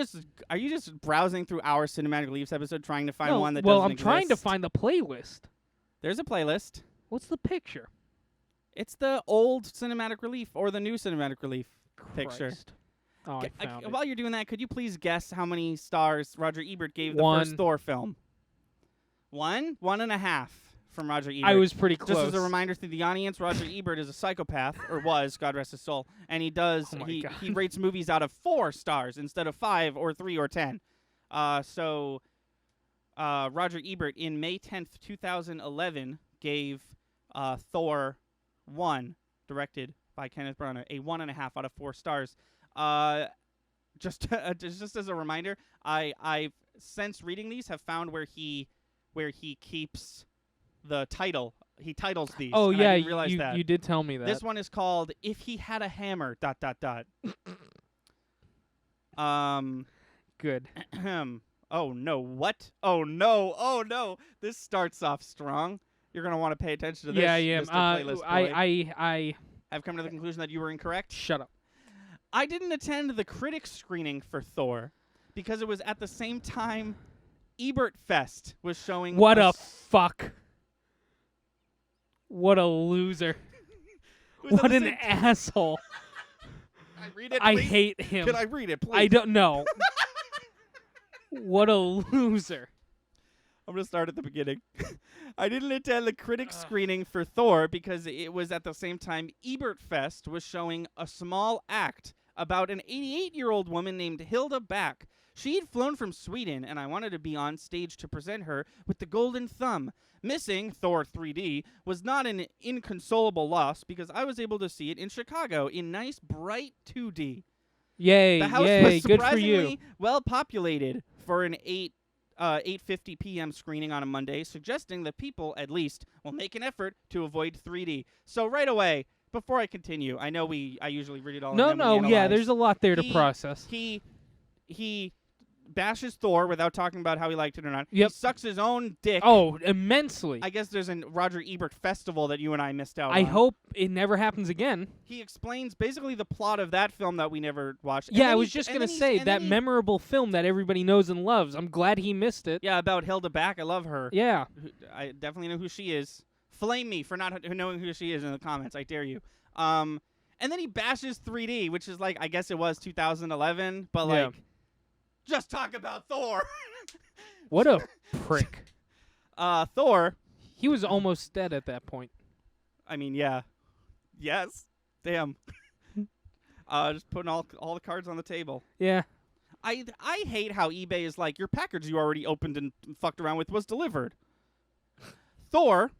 just browsing through our Cinematic Reliefs episode trying to find No, one that well, doesn't I'm trying to exist? find the playlist. There's a playlist. What's the picture? It's the old Cinematic Relief or the new Cinematic Relief picture. Christ. Oh, I found it. While you're doing that, could you please guess how many stars Roger Ebert gave the One. first Thor film? 1.5 from Roger Ebert. I was pretty close. Just as a reminder to the audience, Roger Ebert is a psychopath, or was, God rest his soul, and he Oh my God. he rates movies out of 4 stars instead of 5 or 3 or 10. So Roger Ebert in May 10th, 2011 gave Thor 1, directed by Kenneth Branagh, a 1.5 out of 4 stars. Just as a reminder, I've since reading these have found where he keeps the title. He titles these. Oh, and yeah, I didn't realize that. you did tell me that. This one is called "If He Had a Hammer." ... Good. Oh no! What? Oh no! Oh no! This starts off strong. You're gonna want to pay attention to this. Yeah, I am. Mr. Playlist Boy. I I've come to the conclusion that you were incorrect. shut up. I didn't attend the critics screening for Thor because it was at the same time Ebert Fest was showing. What a fuck. What a loser. It was at What the an same asshole. Can I read it, I please? hate him. Can I read it, please? I don't know. What a loser. I'm going to start at the beginning. I didn't attend the critics screening for Thor because it was at the same time Ebert Fest was showing a small act about an 88-year-old woman named Hilda Back. She had flown from Sweden, and I wanted to be on stage to present her with the Golden Thumb. Missing Thor 3D was not an inconsolable loss because I was able to see it in Chicago in nice, bright 2D. Yay, The house yay, was good for surprisingly you. well populated for an 8:50 p.m. screening on a Monday, suggesting that people, at least, will make an effort to avoid 3D. So right away, before I continue, I know I usually read it all. No, and then we no, yeah, analyze. there's a lot there to He- process. He bashes Thor without talking about how he liked it or not. Yep. He sucks his own dick. Oh, immensely. I guess there's a Roger Ebert festival that you and I missed out I on. hope it never happens again. He explains basically the plot of that film that we never watched. And Yeah, then I was he's- just and going to then he's- say and that then he- memorable film that everybody knows and loves. I'm glad he missed it. Yeah, about Hilda Back. I love her. Yeah. I definitely know who she is. Flame me for not knowing who she is in the comments. I dare you. And then he bashes 3D, which is like, I guess it was 2011, but Yeah. like, just talk about Thor. What a prick. Thor. He was almost dead at that point. I mean, yeah. Yes. Damn. Just putting all the cards on the table. Yeah. I hate how eBay is like, your package you already opened and fucked around with was delivered. Thor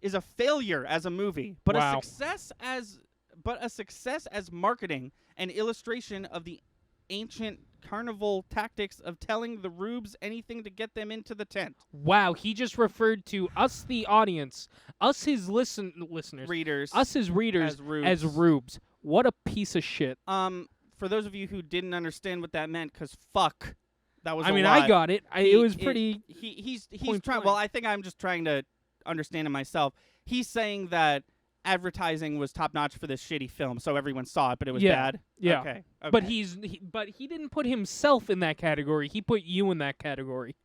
is a failure as a movie, but Wow. a success as marketing and illustration of the ancient carnival tactics of telling the rubes anything to get them into the tent. Wow, he just referred to us, the audience, us, his listeners, Readers. us, his readers, as rubes. as rubes. What a piece of shit. For those of you who didn't understand what that meant, because fuck, that was I a mean, lot. I got it. It was pretty. He's point trying. blank. Well, I think I'm just trying to understand it myself. He's saying that advertising was top notch for this shitty film, so everyone saw it, but it was Yeah, bad. yeah. Okay. But he didn't put himself in that category. He put you in that category.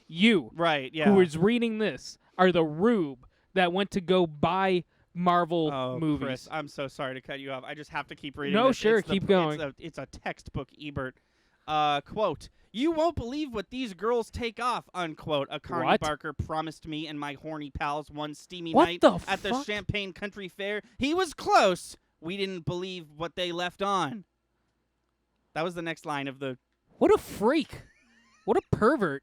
You, right. Yeah. who is reading this, are the rube that went to go buy Marvel Oh, movies. Chris, I'm so sorry to cut you off. I just have to keep reading. No, this. sure, It's keep going. It's a textbook Ebert. Quote, "You won't believe what these girls take off," unquote. A Carney What? Barker promised me and my horny pals one steamy What night the at the fuck? Champagne Country Fair. He was close. We didn't believe what they left on. That was the next line of the. What a freak. What a pervert.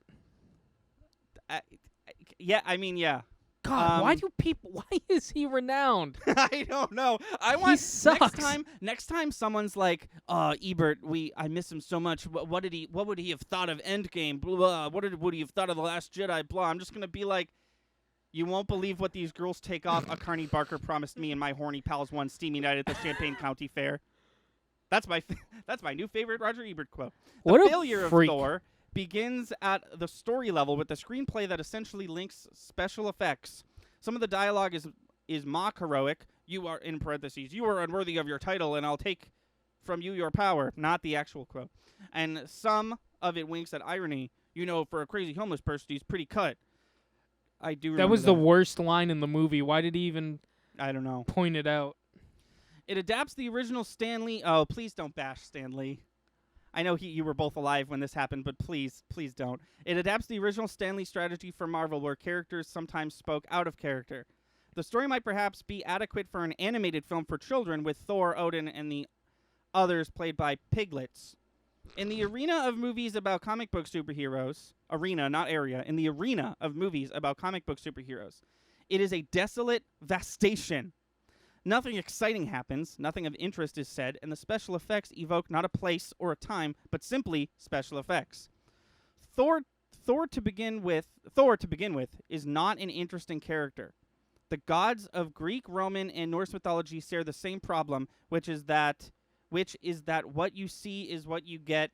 Yeah, I mean, yeah. God, why is he renowned? I don't know. I want sucks. next time someone's like, Ebert, I miss him so much. What would he have thought of Endgame? Blah. Would he have thought of The Last Jedi? Blah. I'm just gonna be like, you won't believe what these girls take off. A Carney Barker promised me and my horny pals one steamy night at the Champaign County Fair. That's my that's my new favorite Roger Ebert quote. The What a failure freak. of Thor begins at the story level with a screenplay that essentially links special effects. Some of the dialogue is mock heroic. You are, in parentheses, you are unworthy of your title, and I'll take from you your power. Not the actual quote. And some of it winks at irony. You know, for a crazy homeless person, he's pretty cut. I do remember That was the worst line in the movie. Why did he even I don't know. point it out? It adapts the original Stan Lee. Oh, please don't bash Stan Lee. I know you were both alive when this happened, but please don't. It adapts the original Stan Lee strategy for Marvel, where characters sometimes spoke out of character. The story might perhaps be adequate for an animated film for children, with Thor, Odin, and the others played by piglets. In the arena of movies about comic book superheroes, arena, not area, in the arena of movies about comic book superheroes, it is a desolate vastation. Nothing exciting happens, nothing of interest is said, and the special effects evoke not a place or a time, but simply special effects. Thor to begin with is not an interesting character. The gods of Greek, Roman, and Norse mythology share the same problem, which is that what you see is what you get.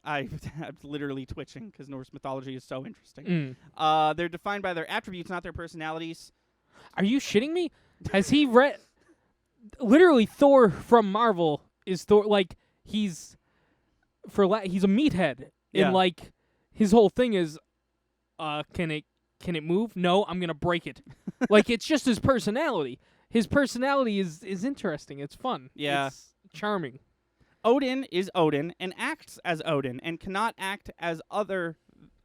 I'm literally twitching because Norse mythology is so interesting. They're defined by their attributes, not their personalities. Are you shitting me? Has he read? Literally, Thor from Marvel is Thor. Like he's he's a meathead, Yeah. and like his whole thing is, can it move? No, I'm gonna break it. Like it's just his personality. His personality is interesting. It's fun. Yeah. It's charming. Odin is Odin and acts as Odin and cannot act as other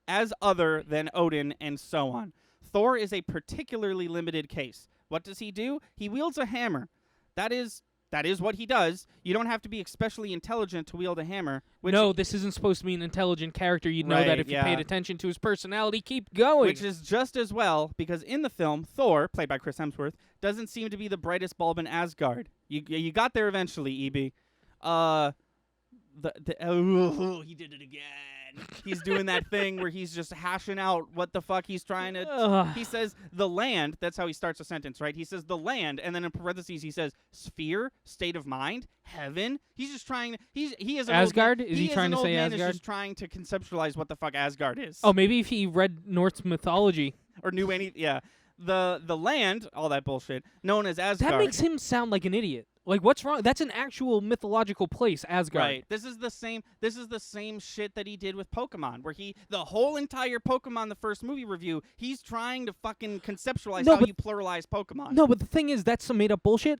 than Odin, and so on. Thor is a particularly limited case. What does he do? He wields a hammer. That is what he does. You don't have to be especially intelligent to wield a hammer. No, this isn't supposed to be an intelligent character. You'd know that Right, if you yeah. paid attention to his personality. Keep going. Which is just as well, because in the film, Thor, played by Chris Hemsworth, doesn't seem to be the brightest bulb in Asgard. You got there eventually, EB. He did it again. He's doing that thing where he's just hashing out what the fuck he's trying to. Ugh. He says the land. That's how he starts a sentence, right? He says the land, and then in parentheses he says sphere, state of mind, heaven. He's just trying. He is an Asgard? Old, Is he trying to say Is Asgard? just trying to conceptualize what the fuck Asgard is. Oh, maybe if he read Norse mythology. Or knew any. Yeah, the land, all that bullshit, known as Asgard. That makes him sound like an idiot. Like, what's wrong? That's an actual mythological place, Asgard. Right. This is the same shit that he did with Pokemon, where the whole entire Pokemon, the first movie review, he's trying to fucking conceptualize how you pluralize Pokemon. No, but the thing is, that's some made-up bullshit.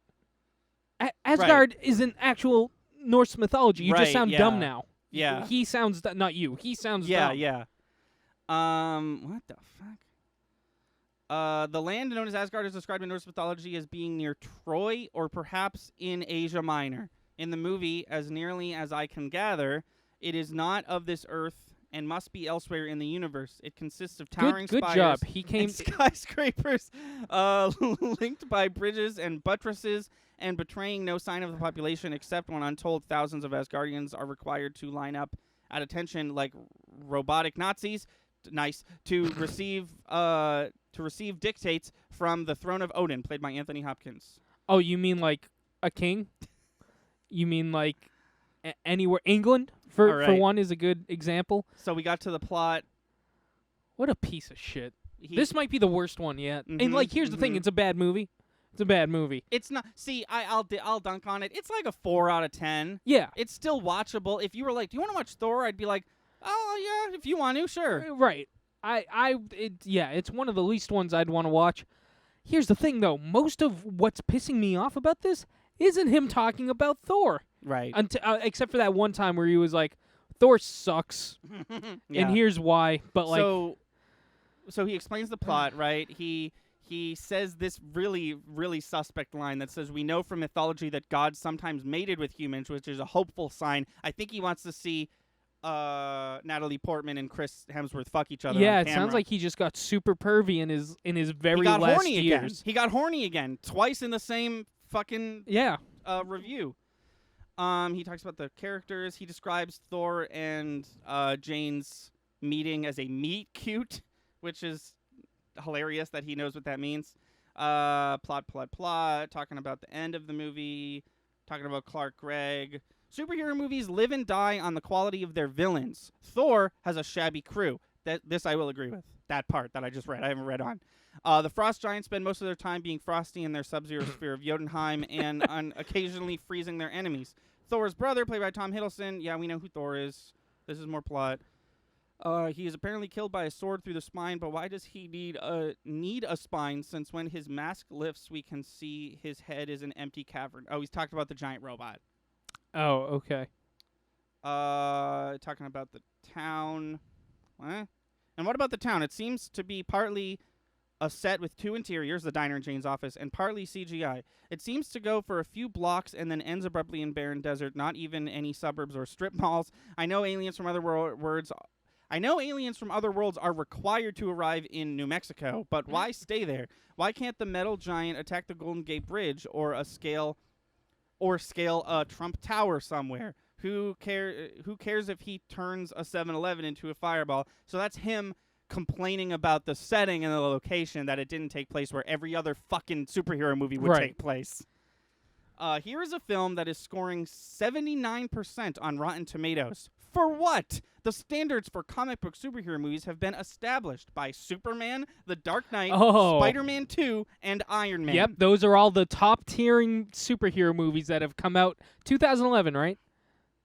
Asgard is an actual Norse mythology. You Right, just sound yeah. dumb now. Yeah. He sounds not you. He sounds dumb. Yeah. What the fuck? The land known as Asgard is described in Norse mythology as being near Troy or perhaps in Asia Minor. In the movie, as nearly as I can gather, it is not of this earth and must be elsewhere in the universe. It consists of towering Good spires job. He came. and skyscrapers linked by bridges and buttresses and betraying no sign of the population except when untold thousands of Asgardians are required to line up at attention like robotic Nazis. Nice to receive dictates from the throne of Odin, played by Anthony Hopkins. Oh, you mean like a king? You mean like anywhere? England, for All right. one, is a good example. So we got to the plot. What a piece of shit. This might be the worst one yet. And Mhm, like, here's the thing: mhm. it's a bad movie. It's a bad movie. It's not. See, I'll dunk on it. It's like a 4 out of 10. Yeah. It's still watchable. If you were like, "Do you want to watch Thor?" I'd be like, "Oh yeah, if you want to, sure." Right. It's one of the least ones I'd want to watch. Here's the thing, though. Most of what's pissing me off about this isn't him talking about Thor. Right. Except for that one time where he was like, Thor sucks, Yeah. and here's why. But like, so he explains the plot, right? He says this really, really suspect line that says, "We know from mythology that gods sometimes mated with humans," which is a hopeful sign. I think he wants to see Natalie Portman and Chris Hemsworth fuck each other. yeah, on it camera. sounds like he just got super pervy in his very he got last horny again. years. He got horny again twice in the same fucking Yeah. review. He talks about the characters. He describes Thor and Jane's meeting as a meet cute, which is hilarious that he knows what that means. Plot. Talking about the end of the movie. talking about Clark Gregg. Superhero movies live and die on the quality of their villains. Thor has a shabby crew. This I will agree with. That part that I just read. I haven't read on. The Frost Giants spend most of their time being frosty in their sub-zero sphere of Jotunheim and occasionally freezing their enemies. Thor's brother, played by Tom Hiddleston. Yeah, we know who Thor is. This is more plot. He is apparently killed by a sword through the spine, but why does he need a spine, since when his mask lifts, we can see his head is an empty cavern? Oh, he's talked about the giant robot. Oh, okay. Talking about the town. What? And what about the town? It seems to be partly a set with two interiors, the diner and Jane's office, and partly CGI. It seems to go for a few blocks and then ends abruptly in barren desert, not even any suburbs or strip malls. I know aliens from other worlds are required to arrive in New Mexico, but why stay there? Why can't the metal giant attack the Golden Gate Bridge or scale a Trump Tower somewhere? Who cares if he turns a 7-Eleven into a fireball? So that's him complaining about the setting and the location, that it didn't take place where every other fucking superhero movie would take place. Here is a film that is scoring 79% on Rotten Tomatoes. For what? The standards for comic book superhero movies have been established by Superman, The Dark Knight, Spider-Man 2, and Iron Man. Yep, those are all the top-tiering superhero movies that have come out. 2011, right?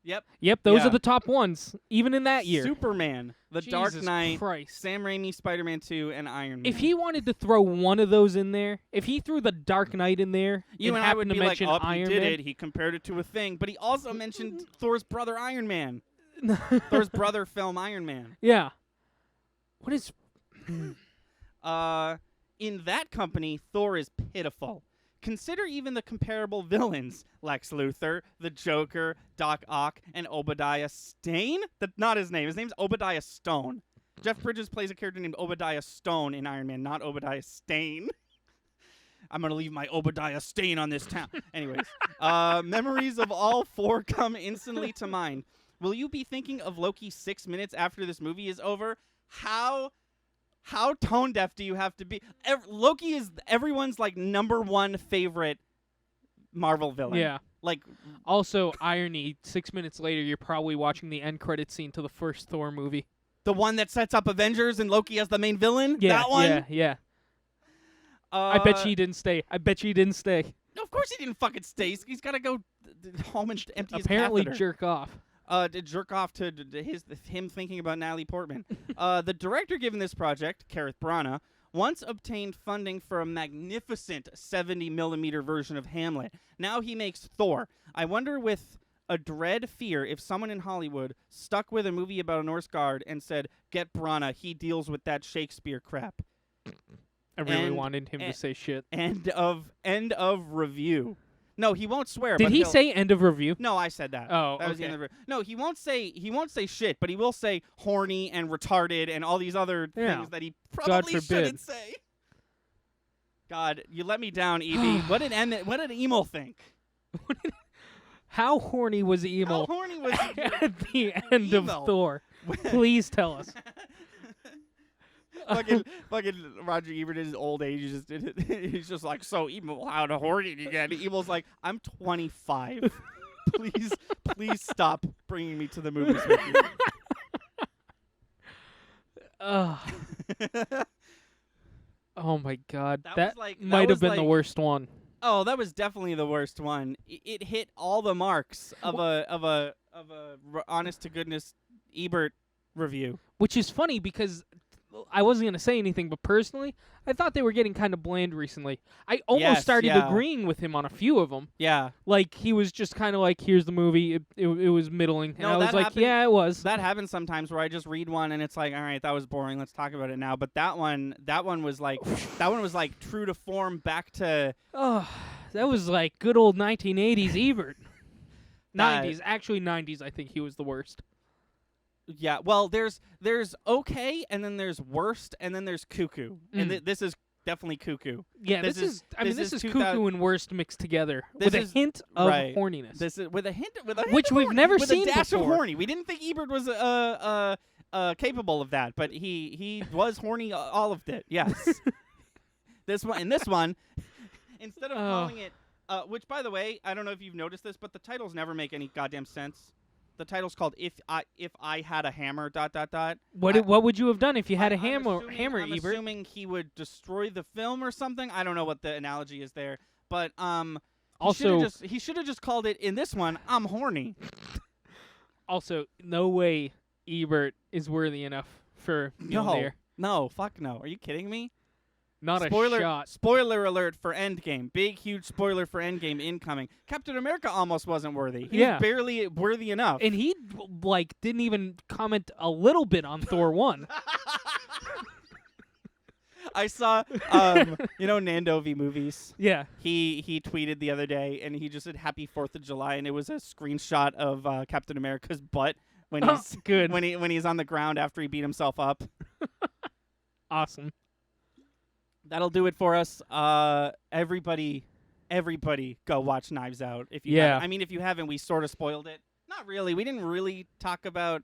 Yep, those are the top ones, even in that year. Superman, The Dark Knight, Christ. Sam Raimi, Spider-Man 2, and Iron Man. If he wanted to throw one of those in there, if he threw The Dark Knight in there, you and I would to be like, mention oh, Iron he did Man, it. He compared it to a thing, but he also mentioned Thor's brother Iron Man. Thor's brother film Iron Man. Yeah. What is... In that company, Thor is pitiful. Consider even the comparable villains: Lex Luthor, the Joker, Doc Ock, and Obadiah Stane? That's not his name. His name's Obadiah Stone. Jeff Bridges plays a character named Obadiah Stone in Iron Man, not Obadiah Stane. I'm going to leave my Obadiah Stane on this town. Anyways, memories of all four come instantly to mind. Will you be thinking of Loki 6 minutes after this movie is over? How tone deaf do you have to be? Loki is everyone's like #1 favorite Marvel villain. Yeah. Like, also, irony, 6 minutes later, you're probably watching the end credit scene to the first Thor movie. the one that sets up Avengers and Loki as the main villain? Yeah, that one? yeah. I bet he didn't stay. No, of course he didn't fucking stay. He's got to go home and empty Apparently his catheter. jerk off. To jerk off to him thinking about Natalie Portman. The director given this project, Kenneth Branagh, once obtained funding for a magnificent 70mm version of Hamlet. Now he makes Thor. I wonder with a dread fear if someone in Hollywood stuck with a movie about a Norse god and said, get Branagh, he deals with that Shakespeare crap. I really wanted him to say shit. End of review. No, he won't swear. Did but he say end of review? No, I said that. Oh, that was the end of No, he won't say shit, but he will say horny and retarded and all these other things that he probably shouldn't say. God, you let me down, Evie. What did Emil think? How horny was Emil? How horny was at the end of Thor? Please tell us. fucking Roger Ebert in his old age, he's just like, so Emil, how horny did you get? Emil's like, I'm 25. please stop bringing me to the movies with you. Oh my God, that might have been the worst one. Oh, that was definitely the worst one. It hit all the marks of a honest to goodness Ebert review. Which is funny because I wasn't going to say anything, but personally, I thought they were getting kind of bland recently. I almost started agreeing with him on a few of them. Yeah. Like, he was just kind of like, here's the movie. It was middling. And I was like, yeah, it was. That happens sometimes where I just read one and it's like, all right, that was boring. Let's talk about it now. But that one was like true to form back to... Oh, that was like good old 1980s Ebert. 90s. Actually, 90s, I think he was the worst. Yeah, well, there's okay, and then there's worst, and then there's cuckoo, and this is definitely cuckoo. Yeah, this is cuckoo and worst mixed together with a hint of horniness. This is with a hint, which we've never seen with a dash before. Of horny. We didn't think Ebert was capable of that, but he was horny all of it. Yes. This one, instead of calling it Which, by the way, I don't know if you've noticed this, but the titles never make any goddamn sense. The title's called "If I Had a Hammer." ... What would you have done if you had a I'm hammer, I'm Ebert? assuming he would destroy the film or something. I don't know what the analogy is there, but Also, he should have just called it in this one. I'm horny. also, no way Ebert is worthy enough for Mjolnir. No, fuck no. Are you kidding me? Not a shot. Spoiler alert for Endgame. Big, huge spoiler for Endgame incoming. Captain America almost wasn't worthy. He was barely worthy enough. And he didn't even comment a little bit on Thor 1. I saw, Nando V Movies. Yeah. He tweeted the other day, and he just said Happy 4th of July, and it was a screenshot of Captain America's butt when he's good. when he's on the ground after he beat himself up. Awesome. That'll do it for us. Everybody go watch Knives Out. If you haven't. I mean, if you haven't, we sort of spoiled it. Not really. We didn't really talk about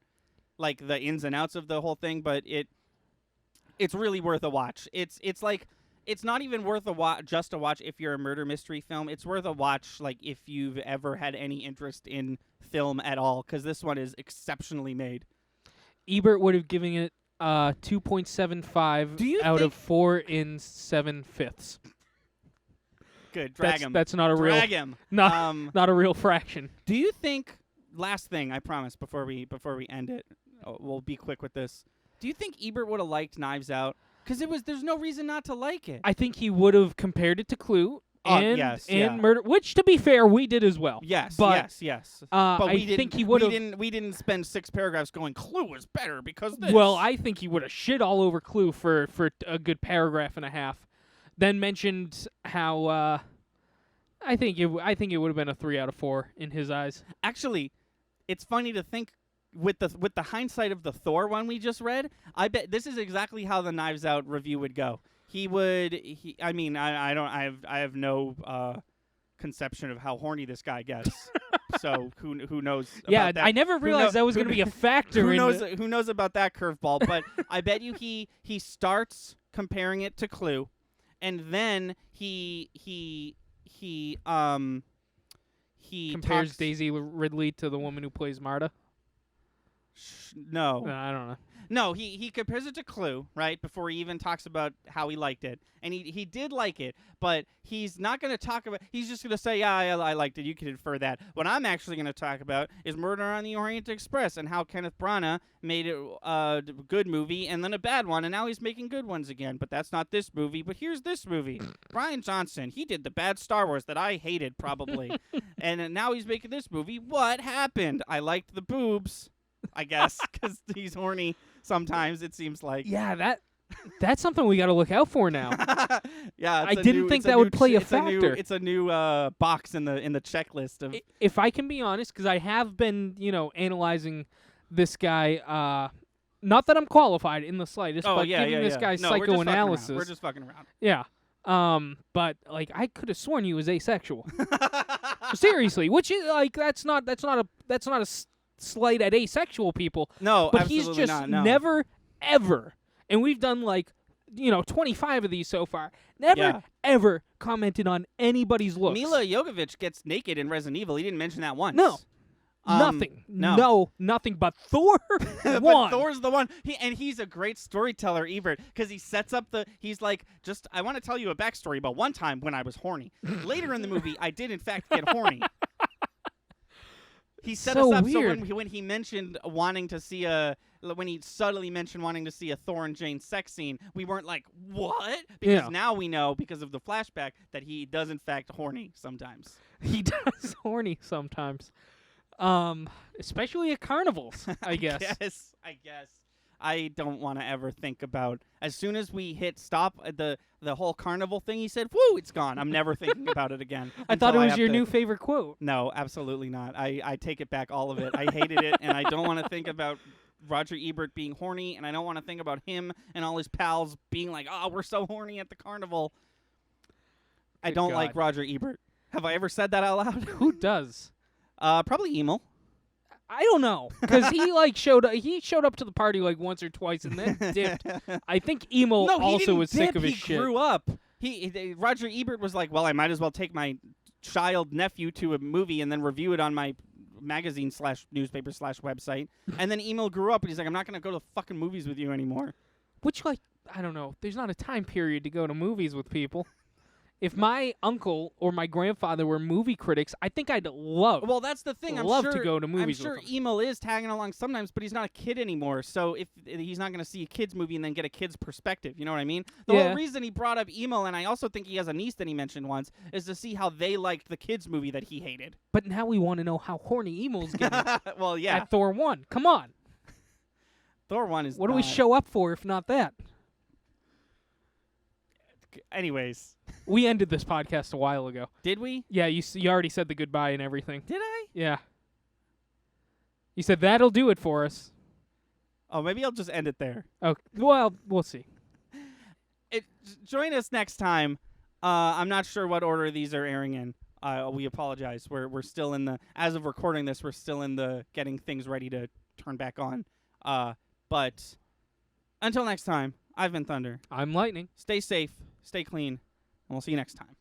like the ins and outs of the whole thing, but it's really worth a watch. It's like it's not even worth a watch just to watch if you're a murder mystery film. It's worth a watch like if you've ever had any interest in film at all, because this one is exceptionally made. Ebert would have given it 2.75 out of 4 7/5. Good, drag him. That's not a real. Drag him. Not a real fraction. Do you think? Last thing, I promise. Before we end it, we'll be quick with this. Do you think Ebert would have liked Knives Out? Because there's no reason not to like it. I think he would have compared it to Clue. And Murder, which, to be fair, we did as well. Yes. But I think he would have. We didn't spend 6 paragraphs going Clue is better because this. Well, I think he would have shit all over Clue for a good paragraph and a half. Then mentioned how I think it would have been a 3 out of 4 in his eyes. Actually, it's funny to think with the hindsight of the Thor one we just read. I bet this is exactly how the Knives Out review would go. I have no conception of how horny this guy gets. So who knows about that? I never realized that was going to be a factor. Who knows about that curveball? But I bet you he starts comparing it to Clue, and then he compares talks, Daisy Ridley to the woman who plays Marta. No, I don't know. No, he compares it to Clue, right, before he even talks about how he liked it. And he did like it, but he's not going to talk about... He's just going to say, yeah, I liked it. You can infer that. What I'm actually going to talk about is Murder on the Orient Express and how Kenneth Branagh made it a good movie and then a bad one, and now he's making good ones again. But that's not this movie, but here's this movie. Rian Johnson, he did the bad Star Wars that I hated, probably. And now he's making this movie. What happened? I liked the boobs, I guess, because he's horny. Sometimes it seems like. Yeah, that's something we got to look out for now. Yeah, I didn't think that would play a factor. It's a new box in the checklist of. If I can be honest, because I have been analyzing this guy. Not that I'm qualified in the slightest, but giving this guy psychoanalysis. We're just fucking around. Yeah. But like I could have sworn he was asexual. Seriously, which is like that's not a slight at asexual people. No, but absolutely he's just not, no. never ever, and we've done 25 of these so far. Never ever commented on anybody's looks. Mila Jovovich gets naked in Resident Evil. He didn't mention that once. No. Nothing. No, nothing but Thor. But Thor's the one. He's a great storyteller, Ebert, because he sets up he's like, I want to tell you a backstory about one time when I was horny. Later in the movie, I did in fact get horny. He set us up weird. So when he mentioned wanting to see when he subtly mentioned wanting to see a Thor and Jane sex scene, we weren't like, what? Because now we know, because of the flashback, that he does in fact horny sometimes. He does horny sometimes. Especially at carnivals, I guess. I guess. I don't want to ever think about, as soon as we hit stop the whole carnival thing, he said, whoo, it's gone. I'm never thinking about it again. I thought it was your new favorite quote. No, absolutely not. I take it back, all of it. I hated it, and I don't want to think about Roger Ebert being horny, and I don't want to think about him and all his pals being like, oh, we're so horny at the carnival. I don't like Roger Ebert. Have I ever said that out loud? Who does? Probably Emil. I don't know, because he showed up to the party once or twice and then dipped. I think Emil also was sick of his shit. He grew up. Roger Ebert was like, well, I might as well take my child nephew to a movie and then review it on my magazine/newspaper/website. And then Emil grew up and he's like, I'm not going to go to fucking movies with you anymore. Which, like, I don't know. There's not a time period to go to movies with people. If my uncle or my grandfather were movie critics, I think I'd love. Well, that's the thing. I'm love sure, to go to movies I'm sure with them. Emil is tagging along sometimes, but he's not a kid anymore. So if he's not going to see a kid's movie and then get a kid's perspective, you know what I mean? The whole reason he brought up Emil, and I also think he has a niece that he mentioned once, is to see how they liked the kids' movie that he hated. But now we want to know how horny Emil's getting Well, yeah. at Thor 1. Come on. Thor 1 is What do we show up for if not that? Anyways. We ended this podcast a while ago. Did we? Yeah, you already said the goodbye and everything. Did I? Yeah. You said that'll do it for us. Oh, maybe I'll just end it there. Okay. Well, we'll see. Join us next time. I'm not sure what order these are airing in. We apologize. We're still in the, as of recording this, we're still in the getting things ready to turn back on. But until next time, I've been Thunder. I'm Lightning. Stay safe, stay clean, and we'll see you next time.